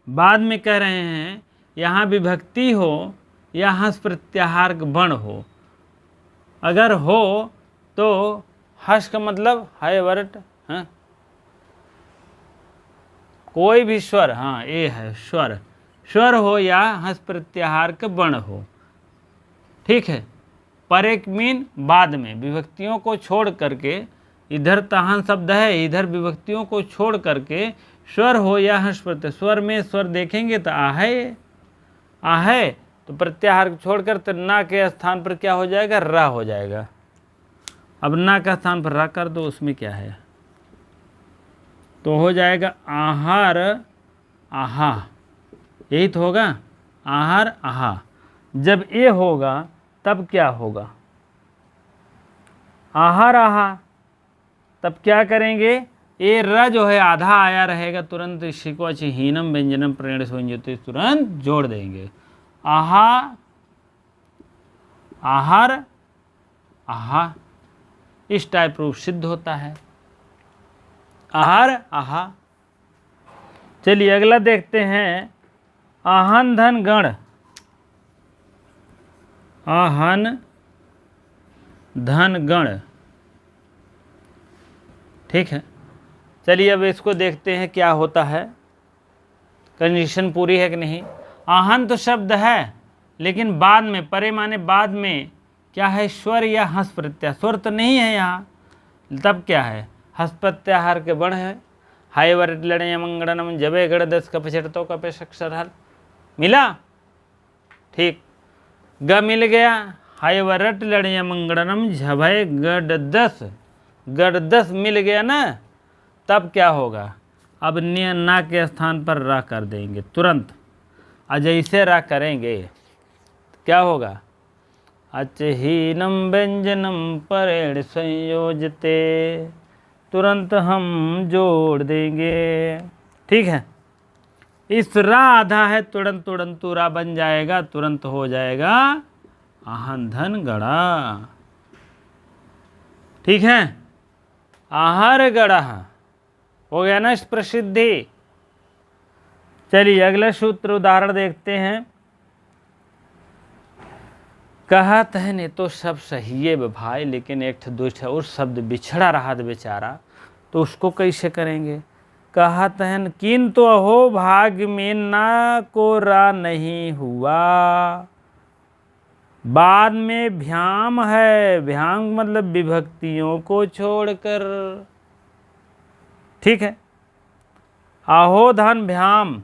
बाद में कह रहे हैं, यहाँ विभक्ति हो या हंस प्रत्याहार के वर्ण हो। अगर हो तो हंस का मतलब है वर्ट, हाँ, कोई भी स्वर, हाँ ये है स्वर, स्वर हो या हंस प्रत्याहार के वर्ण हो। ठीक है, परे मीन बाद में, विभक्तियों को छोड़ करके, इधर तहन शब्द है, इधर विभक्तियों को छोड़ करके स्वर हो या हंस प्रत्यय, स्वर में स्वर देखेंगे तो आहे, आहे तो प्रत्याहार छोड़कर तो ना के स्थान पर क्या हो जाएगा, रा हो जाएगा। अब ना का स्थान पर रा कर दो, उसमें क्या है, तो हो जाएगा आहार आहा, यही तो होगा, आहार आहा। जब ये होगा तब क्या होगा, आहार आहा, तब क्या करेंगे, ये र जो है आधा आया रहेगा, तुरंत इसी को हीनम व्यंजनम प्रेण से तुरंत जोड़ देंगे। आहा आहार आहा, इस टाइप रूप सिद्ध होता है, आहार आहा। चलिए अगला देखते हैं, आहन धन गण, आहन धन गण। ठीक है, चलिए अब इसको देखते हैं क्या होता है, कंडीशन पूरी है कि नहीं। आहन तो शब्द है, लेकिन बाद में, परे माने बाद में क्या है, स्वर या हंस प्रत्याहार, स्वर तो नहीं है यहाँ, तब क्या है, हंस प्रत्याहार के वर्ण है। हाय वरट लड़े मंगड़नम जबे गढ़ दस कपछटतो कपे अक्षर हल, मिला, ठीक, ग मिल गया, हाय वरट लड़े मंगड़नम झभय गढ़ दस मिल गया ना, तब क्या होगा, अब ना के स्थान पर रा कर देंगे तुरंत, और जैसे रा करेंगे क्या होगा, अचहीनम व्यंजनम परेण संयोजते, तुरंत हम जोड़ देंगे। ठीक है, इस रा आधा है, तुरंत तुरंत रा बन जाएगा, तुरंत हो जाएगा आहन धन गड़ा। ठीक है, आहार गड़ा हो गया ना इस प्रसिद्धि। चलिए अगला सूत्र उदाहरण देखते हैं। कहत है ने तो सब सही है भाई, लेकिन एक ठो दो ठो और शब्द बिछड़ा रहा बेचारा, तो उसको कैसे करेंगे। कहत है किंतु अहो भाग्य में ना को रा नहीं हुआ, बाद में भ्याम है, भ्याम मतलब विभक्तियों को छोड़कर, ठीक है। आहो धन भ्याम,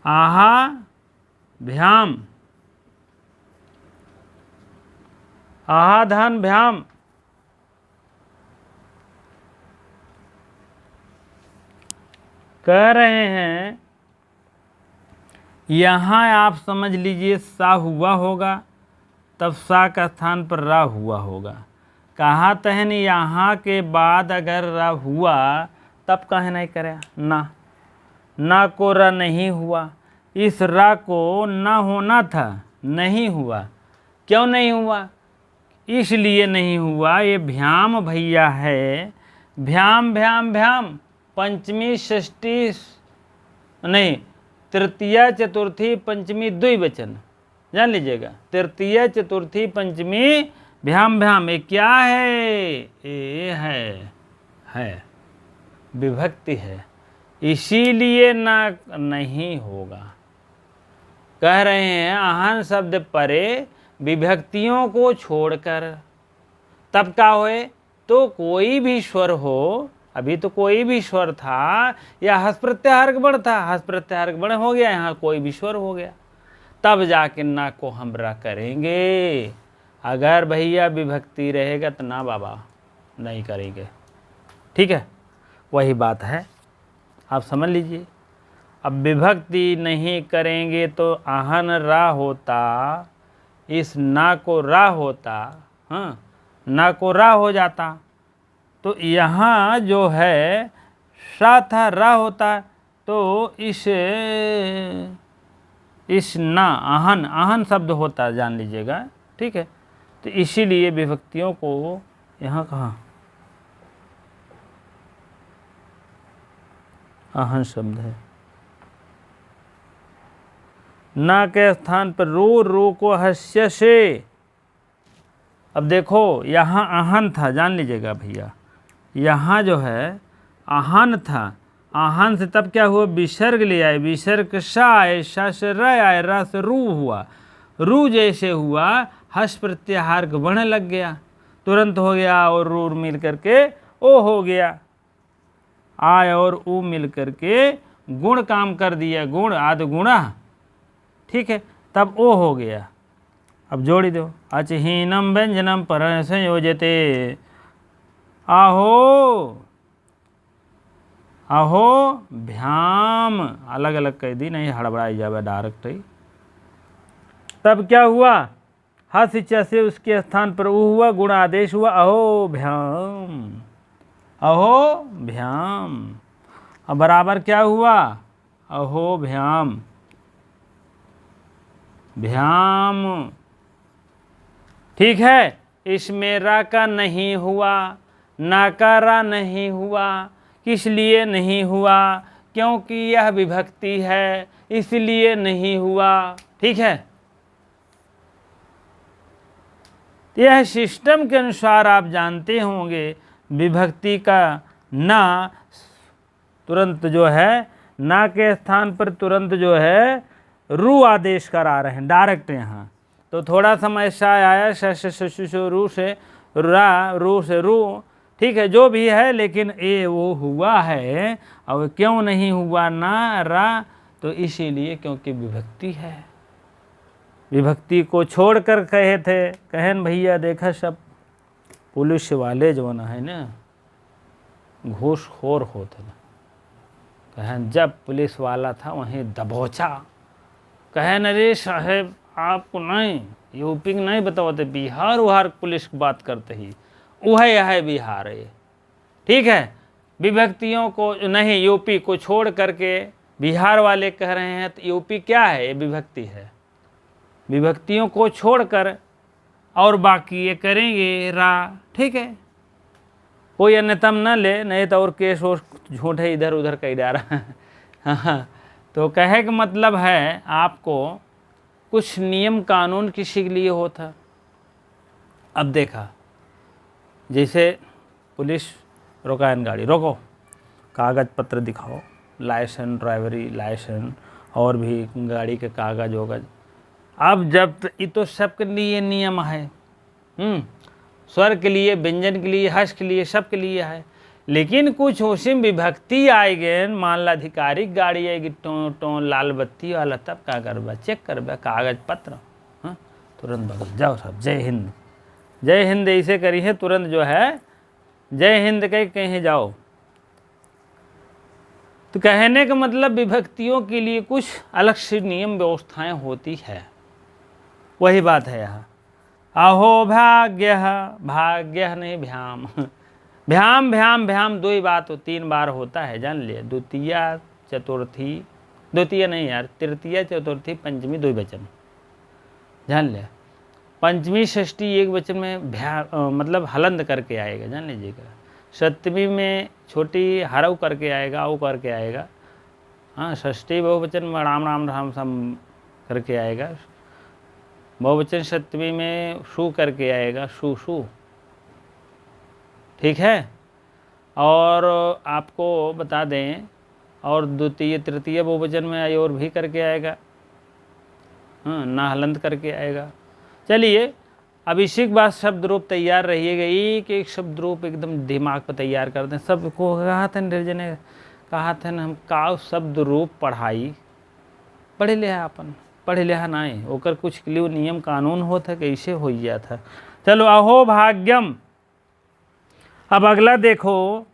आहा भ्याम, आहा धन भ्याम, कह रहे हैं यहाँ आप समझ लीजिए सा हुआ होगा, तब सा का स्थान पर रा हुआ होगा। कहा तहन यहाँ के बाद अगर रा हुआ तब कहे नहीं करे ना को रा नहीं हुआ। इस रा को ना होना था, नहीं हुआ। क्यों नहीं हुआ? इसलिए नहीं हुआ, ये भ्याम भैया है। भ्याम भ्याम भ्याम पंचमी षष्ठी नहीं, तृतीया चतुर्थी पंचमी द्विवचन, जान लीजिएगा। तृतीया चतुर्थी पंचमी भ्याम भ्याम, ये क्या है? ये है विभक्ति है, इसीलिए ना नहीं होगा। कह रहे हैं आहन शब्द परे विभक्तियों को छोड़कर, तब क्या होए? तो कोई भी स्वर हो, अभी तो कोई भी स्वर था, या हस प्रत्याहारक बण था, हस प्रत्याहारक बण हो गया, यहाँ कोई भी स्वर हो गया, तब जाके ना को हमरा करेंगे। अगर भैया विभक्ति रहेगा तो ना बाबा नहीं करेंगे, ठीक है। वही बात है, आप समझ लीजिए। अब विभक्ति नहीं करेंगे तो आहन रा होता, इस ना को रा होता, हाँ, ना को रा हो जाता, तो यहाँ जो है सा था रा होता, तो इस ना आहन शब्द होता, जान लीजिएगा, ठीक है। तो इसीलिए विभक्तियों को यहाँ कहाँ आहन शब्द है। ना के स्थान पर रो को हस्य से, अब देखो यहाँ आहन था, जान लीजिएगा भैया, यहाँ जो है आहन था, आहन से तब क्या हुआ? विसर्ग ले आए, विसर्ग सा आए, सा से र आए, र से रू हुआ, रू जैसे हुआ हस प्रत्याहार बढ़ने लग गया, तुरंत हो गया, और रू मिल करके ओ हो गया, आय और ऊ मिल करके गुण काम कर दिया, गुण आदि गुणा, ठीक है, तब ओ हो गया। अब जोड़ी दो, अचहीनम व्यंजनम पर संयोजते, आहो आहो भ्याम, अलग अलग कह दी, नहीं हड़बड़ाई जावे डायरेक्ट ही। तब क्या हुआ? हस इच्छा से उसके स्थान पर ऊ हुआ, गुण आदेश हुआ, अहो भ्याम, अहो भ्याम। अब बराबर क्या हुआ? अहो भ्याम, भ्याम, ठीक है। इसमें रा का नहीं हुआ, ना का रा नहीं हुआ। किस लिए नहीं हुआ? क्योंकि यह विभक्ति है, इसलिए नहीं हुआ, ठीक है। यह सिस्टम के अनुसार आप जानते होंगे, विभक्ति का ना तुरंत जो है, ना के स्थान पर तुरंत जो है रू आदेश करा रहे हैं डायरेक्ट यहाँ। तो थोड़ा समय सा आया, शु रू से रा, रू से रू, ठीक है, जो भी है, लेकिन ये वो हुआ है। और क्यों नहीं हुआ ना रा? तो इसीलिए क्योंकि विभक्ति है, विभक्ति को छोड़कर कहे थे। कहन भैया देखा सब पुलिस वाले जो है ना घूसखोर होते ना, कहन जब पुलिस वाला था वहीं दबोचा, कहन अरे साहेब आपको नहीं यूपी नहीं बताते, बिहार उहार पुलिस की बात करते ही वह है बिहार है, ठीक है। विभक्तियों को नहीं, यूपी को छोड़ करके बिहार वाले कह रहे हैं, तो यूपी क्या है? ये विभक्ति है। विभक्तियों को छोड़कर और बाकी ये करेंगे रा, ठीक है। कोई अन्यतम न ले, नहीं तो और केस और झूठे इधर उधर कही जा रहा है। हाँ, तो कहे का मतलब है आपको कुछ नियम कानून किसी के लिए होता। अब देखा, जैसे पुलिस रोकायन गाड़ी, रोको, कागज़ पत्र दिखाओ, लाइसेंस, ड्राइवरी लाइसेंस और भी गाड़ी के कागज़ वगज। अब जब ये तो सबके लिए नियम है, स्वर के लिए, व्यंजन के लिए, हर्ष के लिए, सबके लिए है। लेकिन कुछ उसमें विभक्ति आएगी, मान ला आधिकारिक गाड़ी आएगी, टो लाल बत्ती वाला, तब क्या करबा, चेक करबा कागज पत्र, हाँ तुरंत बगल जाओ साहब, जय हिंद, जय हिंद ऐसे करी है, तुरंत जो है जय हिंद कहीं जाओ। तो कहने का मतलब विभक्तियों के लिए कुछ अलग से नियम व्यवस्थाएं होती है, वही बात है यहाँ। अहो भाग्य, भाग्य नहीं भ्याम, भ्याम भ्याम भ्याम दो ही बात हो, 3 बार होता है, जान लिया। द्वितीय चतुर्थी, द्वितीय नहीं यार, तृतीय चतुर्थी पंचमी 2 वचन, जान लिया। पंचमी षष्ठी एक वचन में मतलब हलंद करके आएगा, जान लीजिएगा। सप्तमी में छोटी हरव करके आएगा, वो करके आएगा। हाँ, षष्ठी बहुवचन में राम राम राम सम करके आएगा। बहुवचन सप्तमी में शु करके आएगा, शु शु, ठीक है। और आपको बता दें, और द्वितीय तृतीय बहुवचन में अयोर भी करके आएगा, हाँ, ना हलंद करके आएगा। चलिए, अब इसी के बाद शब्द रूप तैयार रहिएगा, एक एक शब्द रूप एकदम दिमाग पर तैयार कर दें। सबको कहा था निर्जन ने, कहा था हम का शब्द रूप पढ़ाई पढ़े लिया, अपन पढ़े लिया नहीं, ओकर कुछ क्लियर नियम कानून होता, कैसे हो गया था। चलो, अहो भाग्यम, अब अगला देखो,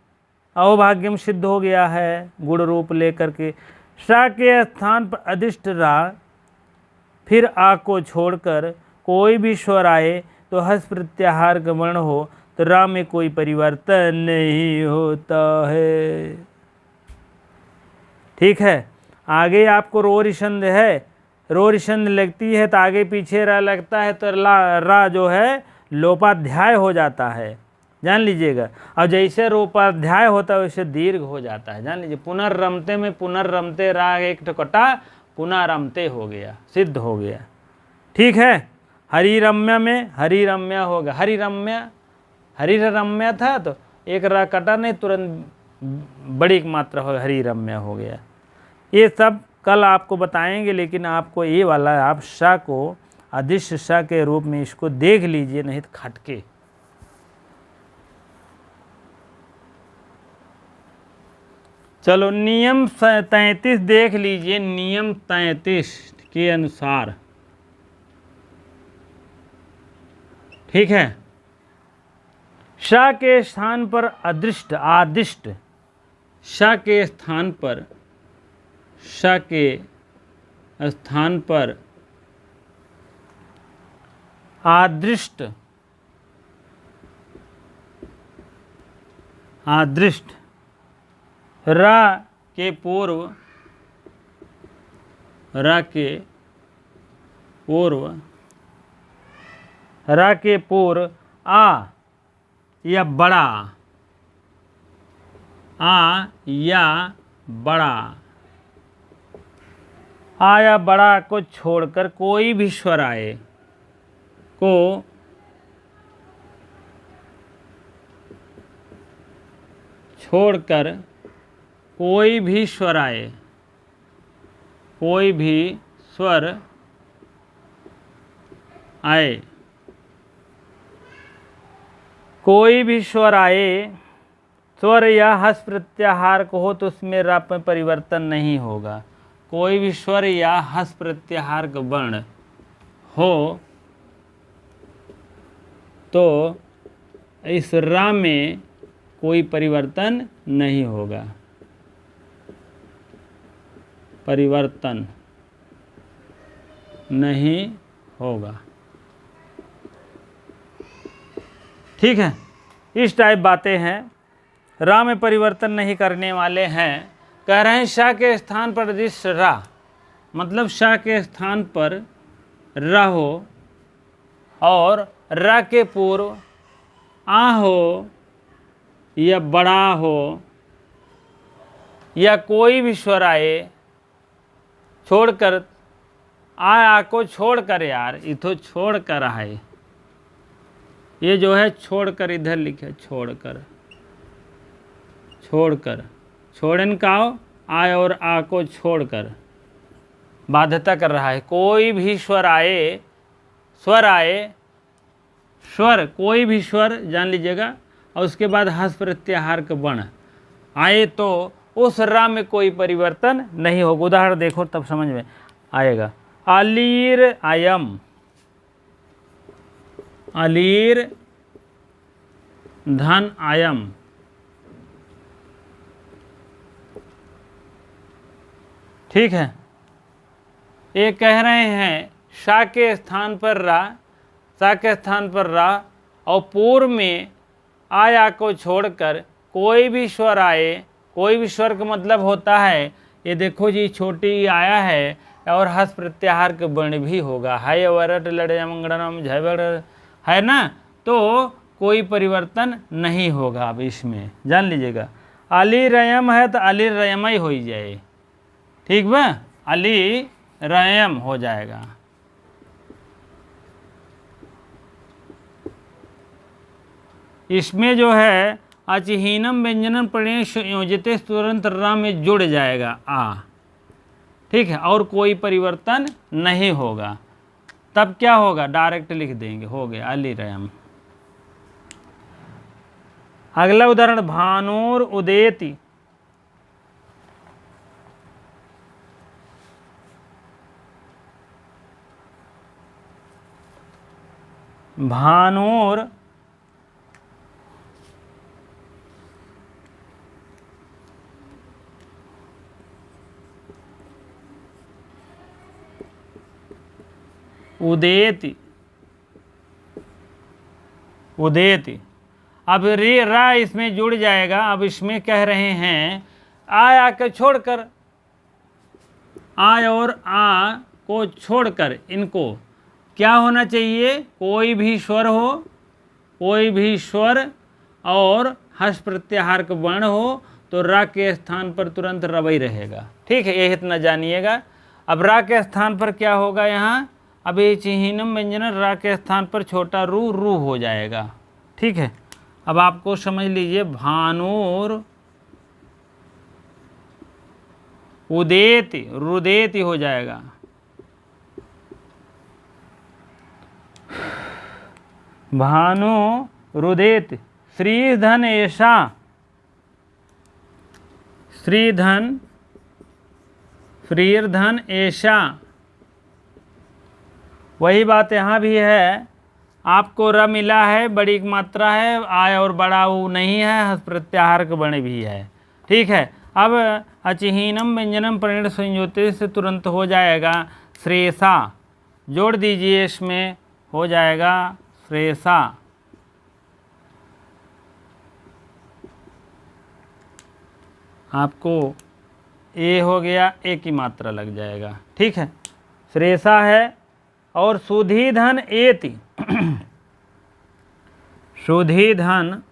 अहो भाग्यम सिद्ध हो गया है गुण रूप लेकर के। सा के स्थान पर अधिष्ठ रा, फिर आ को छोड़कर कोई भी स्वर आए तो हस प्रत्याहार का वर्ण हो तो रा में कोई परिवर्तन नहीं होता है, ठीक है। आगे आपको रो रिशंद है, रो रिशंद लगती है तो आगे पीछे रा लगता है, तो रा जो है लोपाध्याय हो जाता है, जान लीजिएगा। और जैसे रोपाध्याय होता है वैसे दीर्घ हो जाता है, जान लीजिए। पुनर्रमते में पुनर्रमते रा एक टकटा पुनर्रमते हो गया, सिद्ध हो गया, ठीक है। हरिरम्य में हरिरम्य होगा, हरिरम्य था तो एक रा कटा नहीं, तुरंत बड़ी मात्रा हो, हरिरम्य हो गया। ये सब कल आपको बताएंगे, लेकिन आपको ये वाला आप सा को अधिष्ठ सा के रूप में इसको देख लीजिए, नहीं तो खटके। चलो, नियम 33 देख लीजिए, नियम 33 के अनुसार, ठीक है। श के स्थान पर अदृष्ट आदिष्ट, श के स्थान पर, श के स्थान पर आदृष्ट, आदृष्ट रा के पूर्व, रा के पूर्व, रा के पूर्व आ या बड़ा, आ या बड़ा, आ या बड़ा को छोड़कर कोई भी स्वर आए, को छोड़कर कोई भी स्वर आए, कोई भी स्वर आए, कोई भी स्वर आए, स्वर या हस प्रत्याहार को हो तो उसमें रा में परिवर्तन नहीं होगा। कोई भी स्वर या हस प्रत्याहार का वर्ण हो तो इस रा में कोई परिवर्तन नहीं होगा, परिवर्तन नहीं होगा, ठीक है। इस टाइप बातें हैं, रा में परिवर्तन नहीं करने वाले हैं। कह रहे हैं श के स्थान पर अधिष्ठ रा, मतलब श के स्थान पर र हो और र के पूर्व आ हो या बड़ा हो या कोई भी स्वर आए छोड़कर, आ को छोड़कर यार, इथो छोड़ कर है, ये जो है छोड़कर इधर लिखे, छोड़कर, छोड़कर, छोड़न का आय और आ को छोड़कर बाध्यता कर रहा है। कोई भी स्वर आए, स्वर आए, स्वर कोई भी स्वर जान लीजिएगा, और उसके बाद हस प्रत्याहार का वर्ण आए तो उस रा में कोई परिवर्तन नहीं होगा। उदाहरण देखो तब समझ में आएगा। अलीर अयम, अलीर धन अयम, ठीक है। ये कह रहे हैं सा के स्थान पर रा, सा के स्थान पर रा, और पूर्व में आया को छोड़कर कोई भी स्वर आए, कोई भी स्वर का मतलब होता है, ये देखो जी छोटी आया है और हस प्रत्याहार के वर्ण भी होगा, है वरट लड़े मंगड़म झबड़, है ना, तो कोई परिवर्तन नहीं होगा। अब इसमें जान लीजिएगा, अली रयम है तो अली रयम ही हो जाए, ठीक बा, अली रयम हो जाएगा। इसमें जो है अचिहीनम व्यंजनम प्रणय संयोजित तुरंत रा में जुड़ जाएगा आ, ठीक है, और कोई परिवर्तन नहीं होगा। तब क्या होगा, डायरेक्ट लिख देंगे, हो गया अली रयम। अगला उदाहरण, भानुर उदेति, भानुर उदेति, उदेति, अब रे रा इसमें जुड़ जाएगा। अब इसमें कह रहे हैं आ के छोड़कर, आ और आ को छोड़कर इनको क्या होना चाहिए, कोई भी स्वर हो, कोई भी स्वर और हस प्रत्याहार का वर्ण हो तो रा के स्थान पर तुरंत रवई रहेगा, ठीक है, ये इतना जानिएगा। अब रा के स्थान पर क्या होगा यहाँ, अब ये चिहीनम व्यंजन रा के स्थान पर छोटा रू रू हो जाएगा, ठीक है। अब आपको समझ लीजिए, भानुर उदेति, रुदेति हो जाएगा, भानु रुदेति, श्रीधन ऐसा, श्रीधन, श्रीधन ऐसा, वही बात यहाँ भी है। आपको र मिला है, बड़ी मात्रा है, आय और बड़ा ऊ नहीं है, हस प्रत्याहार का वर्ण भी है, ठीक है। अब अचिहीनम व्यंजनम प्रणय संयोजित से तुरंत हो जाएगा श्रेषा, जोड़ दीजिए, इसमें हो जाएगा श्रेषा, आपको ए हो गया, ए की मात्रा लग जाएगा, ठीक है, श्रेषा है। और सुधी धन एति, सुधी धन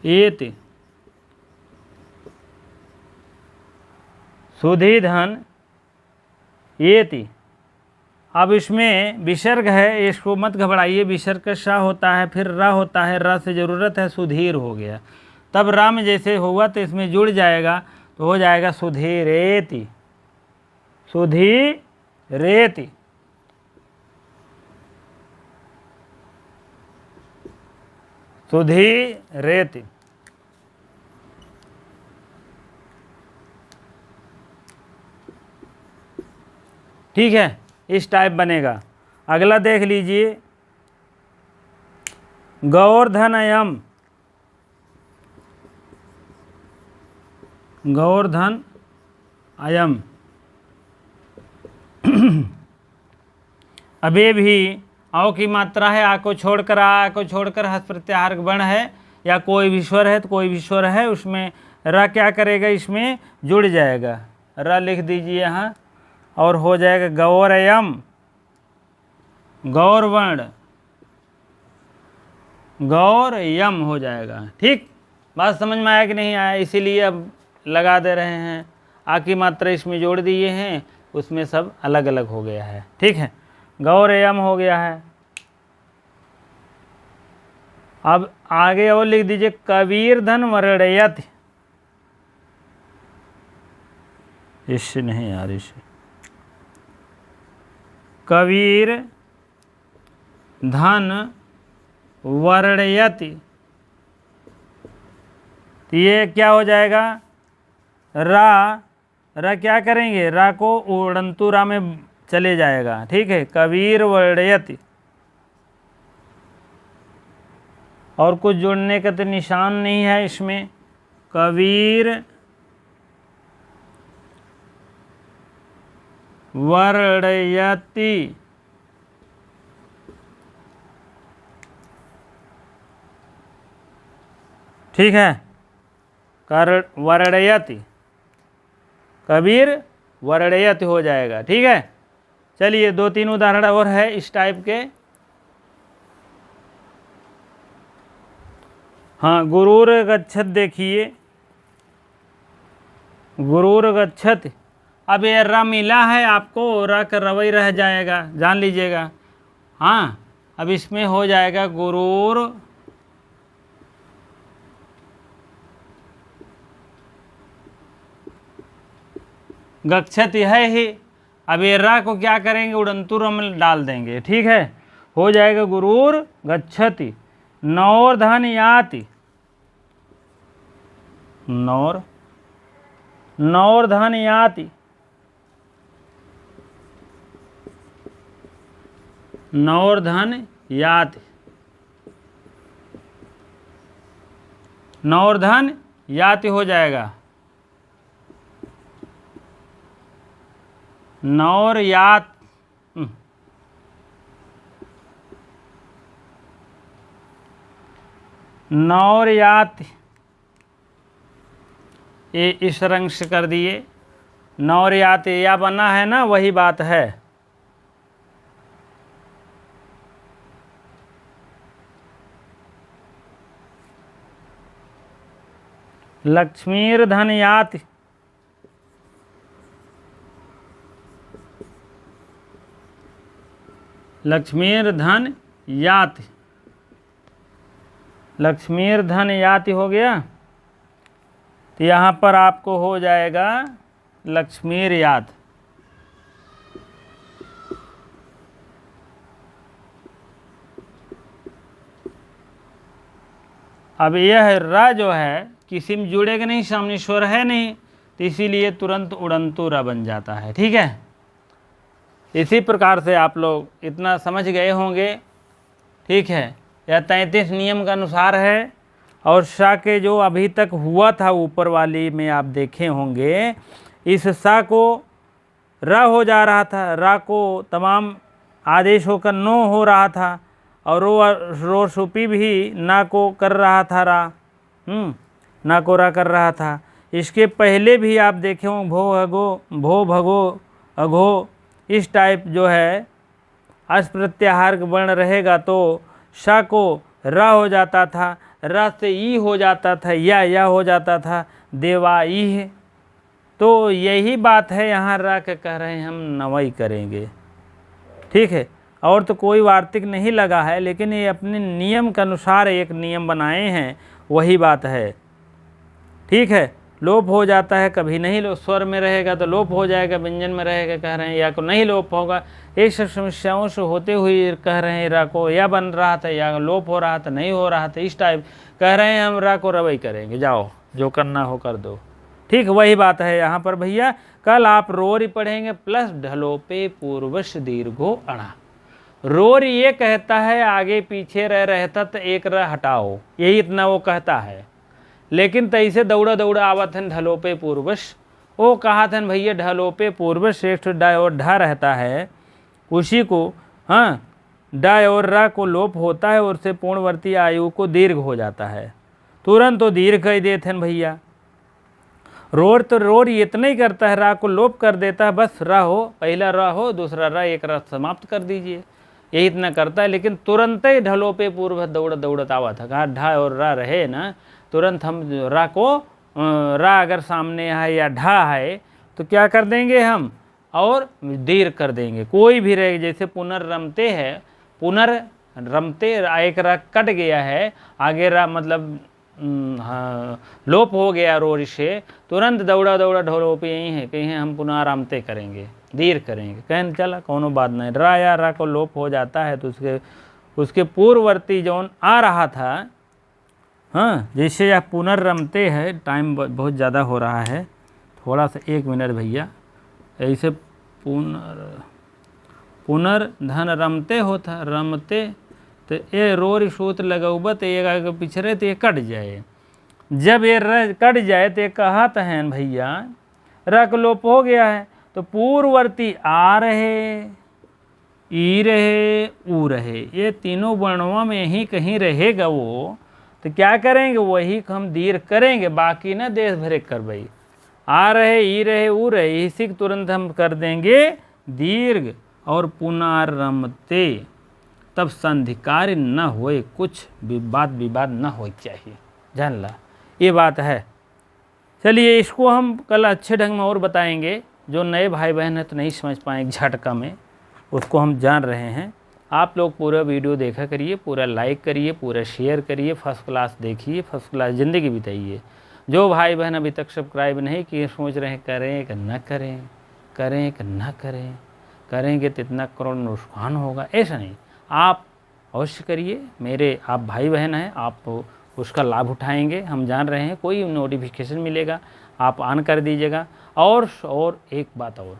एति, सुधी धन एति। अब इसमें विसर्ग है, इसको मत घबराइए, विसर्ग का सा होता है, फिर रा होता है, रा से ज़रूरत है, सुधीर हो गया, तब रा में जैसे हुआ तो इसमें जुड़ जाएगा, तो हो जाएगा सुधीरेति, सुधीरेति, सुधीरेति, ठीक है, इस टाइप बनेगा। अगला देख लीजिए, गौरधनयम, गौरधन अयम, अभी भी आओ की मात्रा है, आ को छोड़कर, आ को छोड़कर हस प्रत्याहार वर्ण है, या कोई भी स्वर है तो कोई भी स्वर है, उसमें र क्या करेगा, इसमें जुड़ जाएगा, र लिख दीजिए यहाँ, और हो जाएगा गौरयम, गौरवर्ण, गौरयम हो जाएगा, ठीक। बात समझ में आया कि नहीं आया, इसीलिए अब लगा दे रहे हैं। आ की मात्रा इसमें जोड़ दिए हैं, उसमें सब अलग अलग हो गया है। ठीक है, गौरयम हो गया है। अब आगे और लिख दीजिए कबीर धन वर्णयत। इससे नहीं यार, इससे कबीर धन वर्णयति, तो ये क्या हो जाएगा, रा क्या करेंगे, रा को उड़ंतु रा में चले जाएगा। ठीक है, कबीर वर्णयति, और कुछ जोड़ने का तो निशान नहीं है इसमें। कबीर वर्णयति, ठीक है, वर्णयति, कबीर वर्णयति हो जाएगा। ठीक है, चलिए 2-3 उदाहरण और है इस टाइप के। हाँ, गुरूर गच्छत देखिए, गुरूर गच्छत, अब ये र मिला है आपको, र का रवई रह जाएगा, जान लीजिएगा। हाँ, अब इसमें हो जाएगा गुरूर गच्छत है ही। अब ये रा को क्या करेंगे, उड़ंतु र में डाल देंगे। ठीक है, हो जाएगा गुरूर गच्छति, नौर धन याति, नौर धन याति, नौर धन याति, नौर धन याति हो जाएगा, नौर यात, नौर यात, ये इस रंग से कर दिए, नौर यात या बना है ना, वही बात है। लक्ष्मीर धन याति, लक्ष्मीर धन याति, लक्ष्मीर धन याति हो गया। तो यहाँ पर आपको हो जाएगा लक्ष्मीर यात। अब यह रा जो है किसी में जुड़ेगा नहीं, सामने स्वर है नहीं, तो इसीलिए तुरंत उड़ंतु रा बन जाता है। ठीक है, इसी प्रकार से आप लोग इतना समझ गए होंगे। ठीक है, यह 33 नियम का अनुसार है। और सा के जो अभी तक हुआ था ऊपर वाली में आप देखे होंगे, इस सा को र हो जा रहा था, रा को तमाम आदेश होकर नो हो रहा था, और रो सुपी भी ना को कर रहा था, रा ना को रा कर रहा था। इसके पहले भी आप देखे होंगे भो अगो, भो भगो, अघो, इस टाइप जो है अस प्रत्याहार वर्ण रहेगा तो सा को र हो जाता था, र से ई हो जाता था, या हो जाता था, देवा ई है। तो यही बात है, यहाँ र के कह रहे हैं हम नवई करेंगे। ठीक है, और तो कोई वार्तिक नहीं लगा है, लेकिन ये अपने नियम के अनुसार एक नियम बनाए हैं, वही बात है। ठीक है, लोप हो जाता है, कभी नहीं स्वर में रहेगा तो लोप हो जाएगा, व्यंजन में रहेगा कह रहे हैं, या को नहीं लोप होगा। एक सब समस्याओं से होते हुए कह रहे हैं रा को या बन रहा था, या लोप हो रहा था, नहीं हो रहा था, इस टाइप कह रहे हैं हम रा को रवई करेंगे, जाओ जो करना हो कर दो। ठीक, वही बात है यहाँ पर भैया। कल आप रोरी पढ़ेंगे प्लस ढलोपे पूर्वश दीर्घो अणा। रोर ये कहता है आगे पीछे रह रहता तो एक र हटाओ, यही इतना वो कहता है। लेकिन तैसे दौड़ा दौड़ा आवत है ढलोपे पूर्वश, वो कहा था भैया ढलोपे पूर्वश एक डा और ढा रहता है, उसी को हाँ डा और रा को लोप होता है और से पूर्णवर्ती आयु को दीर्घ हो जाता है, तुरंत तो दीर्घ कह देते हैं भैया। रोर तो रोर इतना ही करता है, रा को लोप कर देता है, बस रा हो, पहला रा हो, दूसरा रा, एक रा समाप्त कर दीजिए, यही इतना करता है। लेकिन तुरंत ही ढलोपे पूर्व दौड़त आवा था, कहा ढा और रा रहे ना, तुरंत हम रा को रा अगर सामने है या ढा है तो क्या कर देंगे हम, और दीर्घ कर देंगे। कोई भी रहे, जैसे पुनर्रमते है, पुनर्रमते एक रा कट गया है, आगे रा मतलब हाँ, लोप हो गया रोर से, तुरंत दौड़ा दौड़ा ढोलो पे यही है, कहीं हम पुनरामते करेंगे, दीर्घ करेंगे। कहने चला कोनो बात नहीं, रा या रा को लोप हो जाता है तो उसके पूर्ववर्ती जौन आ रहा था, हाँ, जैसे यह पुनर्रमते है, टाइम बहुत ज़्यादा हो रहा है, थोड़ा सा 1 मिनट भैया, ऐसे पुनर्धन रमते होता, रमते तो ये रोर सूत्र लगौबा तो एक आगे पिछड़े तो ये कट जाए। जब ये कट जाए तो ये कहत हैं भैया रक लोप हो गया है, तो पूर्ववर्ती आ रहे, ई रहे, ऊ रहे, ये तीनों वर्णों में ही कहीं रहेगा वो, तो क्या करेंगे, वही हम दीर्घ करेंगे, बाकी ना देश भरे कर भाई, आ रहे, ई रहे, ऊ रहे, इसी के तुरंत हम कर देंगे दीर्घ। और पुनर्रमते, तब संधिकार्य न होए, कुछ विवाद न हो चाहिए, जान ला, ये बात है। चलिए इसको हम कल अच्छे ढंग में और बताएंगे, जो नए भाई बहन है तो नहीं समझ पाएंगे झटका में, उसको हम जान रहे हैं। आप लोग पूरा वीडियो देखा करिए, पूरा लाइक करिए, पूरा शेयर करिए, फर्स्ट क्लास देखिए, फर्स्ट क्लास ज़िंदगी बिताइए। जो भाई बहन अभी तक सब्सक्राइब नहीं किए, सोच रहे हैं करें कि न करें, करें कि न करें, करेंगे तो इतना करोड़ नुकसान होगा, ऐसा नहीं, आप अवश्य करिए। मेरे आप भाई बहन हैं, आप उसका लाभ उठाएंगे, हम जान रहे हैं। कोई नोटिफिकेशन मिलेगा आप ऑन कर दीजिएगा। और एक बात और,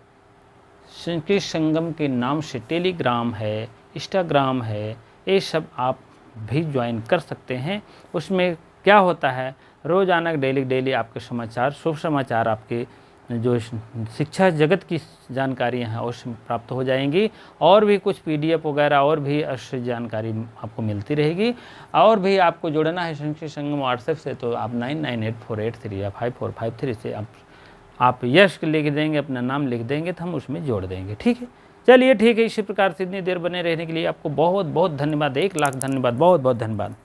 संस्कृत संगम के नाम से टेलीग्राम है, इंस्टाग्राम है, ये सब आप भी ज्वाइन कर सकते हैं। उसमें क्या होता है, रोज़ाना डेली आपके समाचार, शुभ समाचार, आपके जो शिक्षा जगत की जानकारियाँ हैं उसमें प्राप्त हो जाएंगी। और भी कुछ PDF वगैरह और भी अच्छी जानकारी आपको मिलती रहेगी। और भी आपको जुड़ना है संस्कृत संगम व्हाट्सएप से, तो आप 9984835453 से आप यश लिख देंगे, अपना नाम लिख देंगे, तो हम उसमें जोड़ देंगे। ठीक है, चलिए ठीक है। इसी प्रकार से इतनी देर बने रहने के लिए आपको बहुत बहुत धन्यवाद, 1 लाख धन्यवाद, बहुत बहुत धन्यवाद।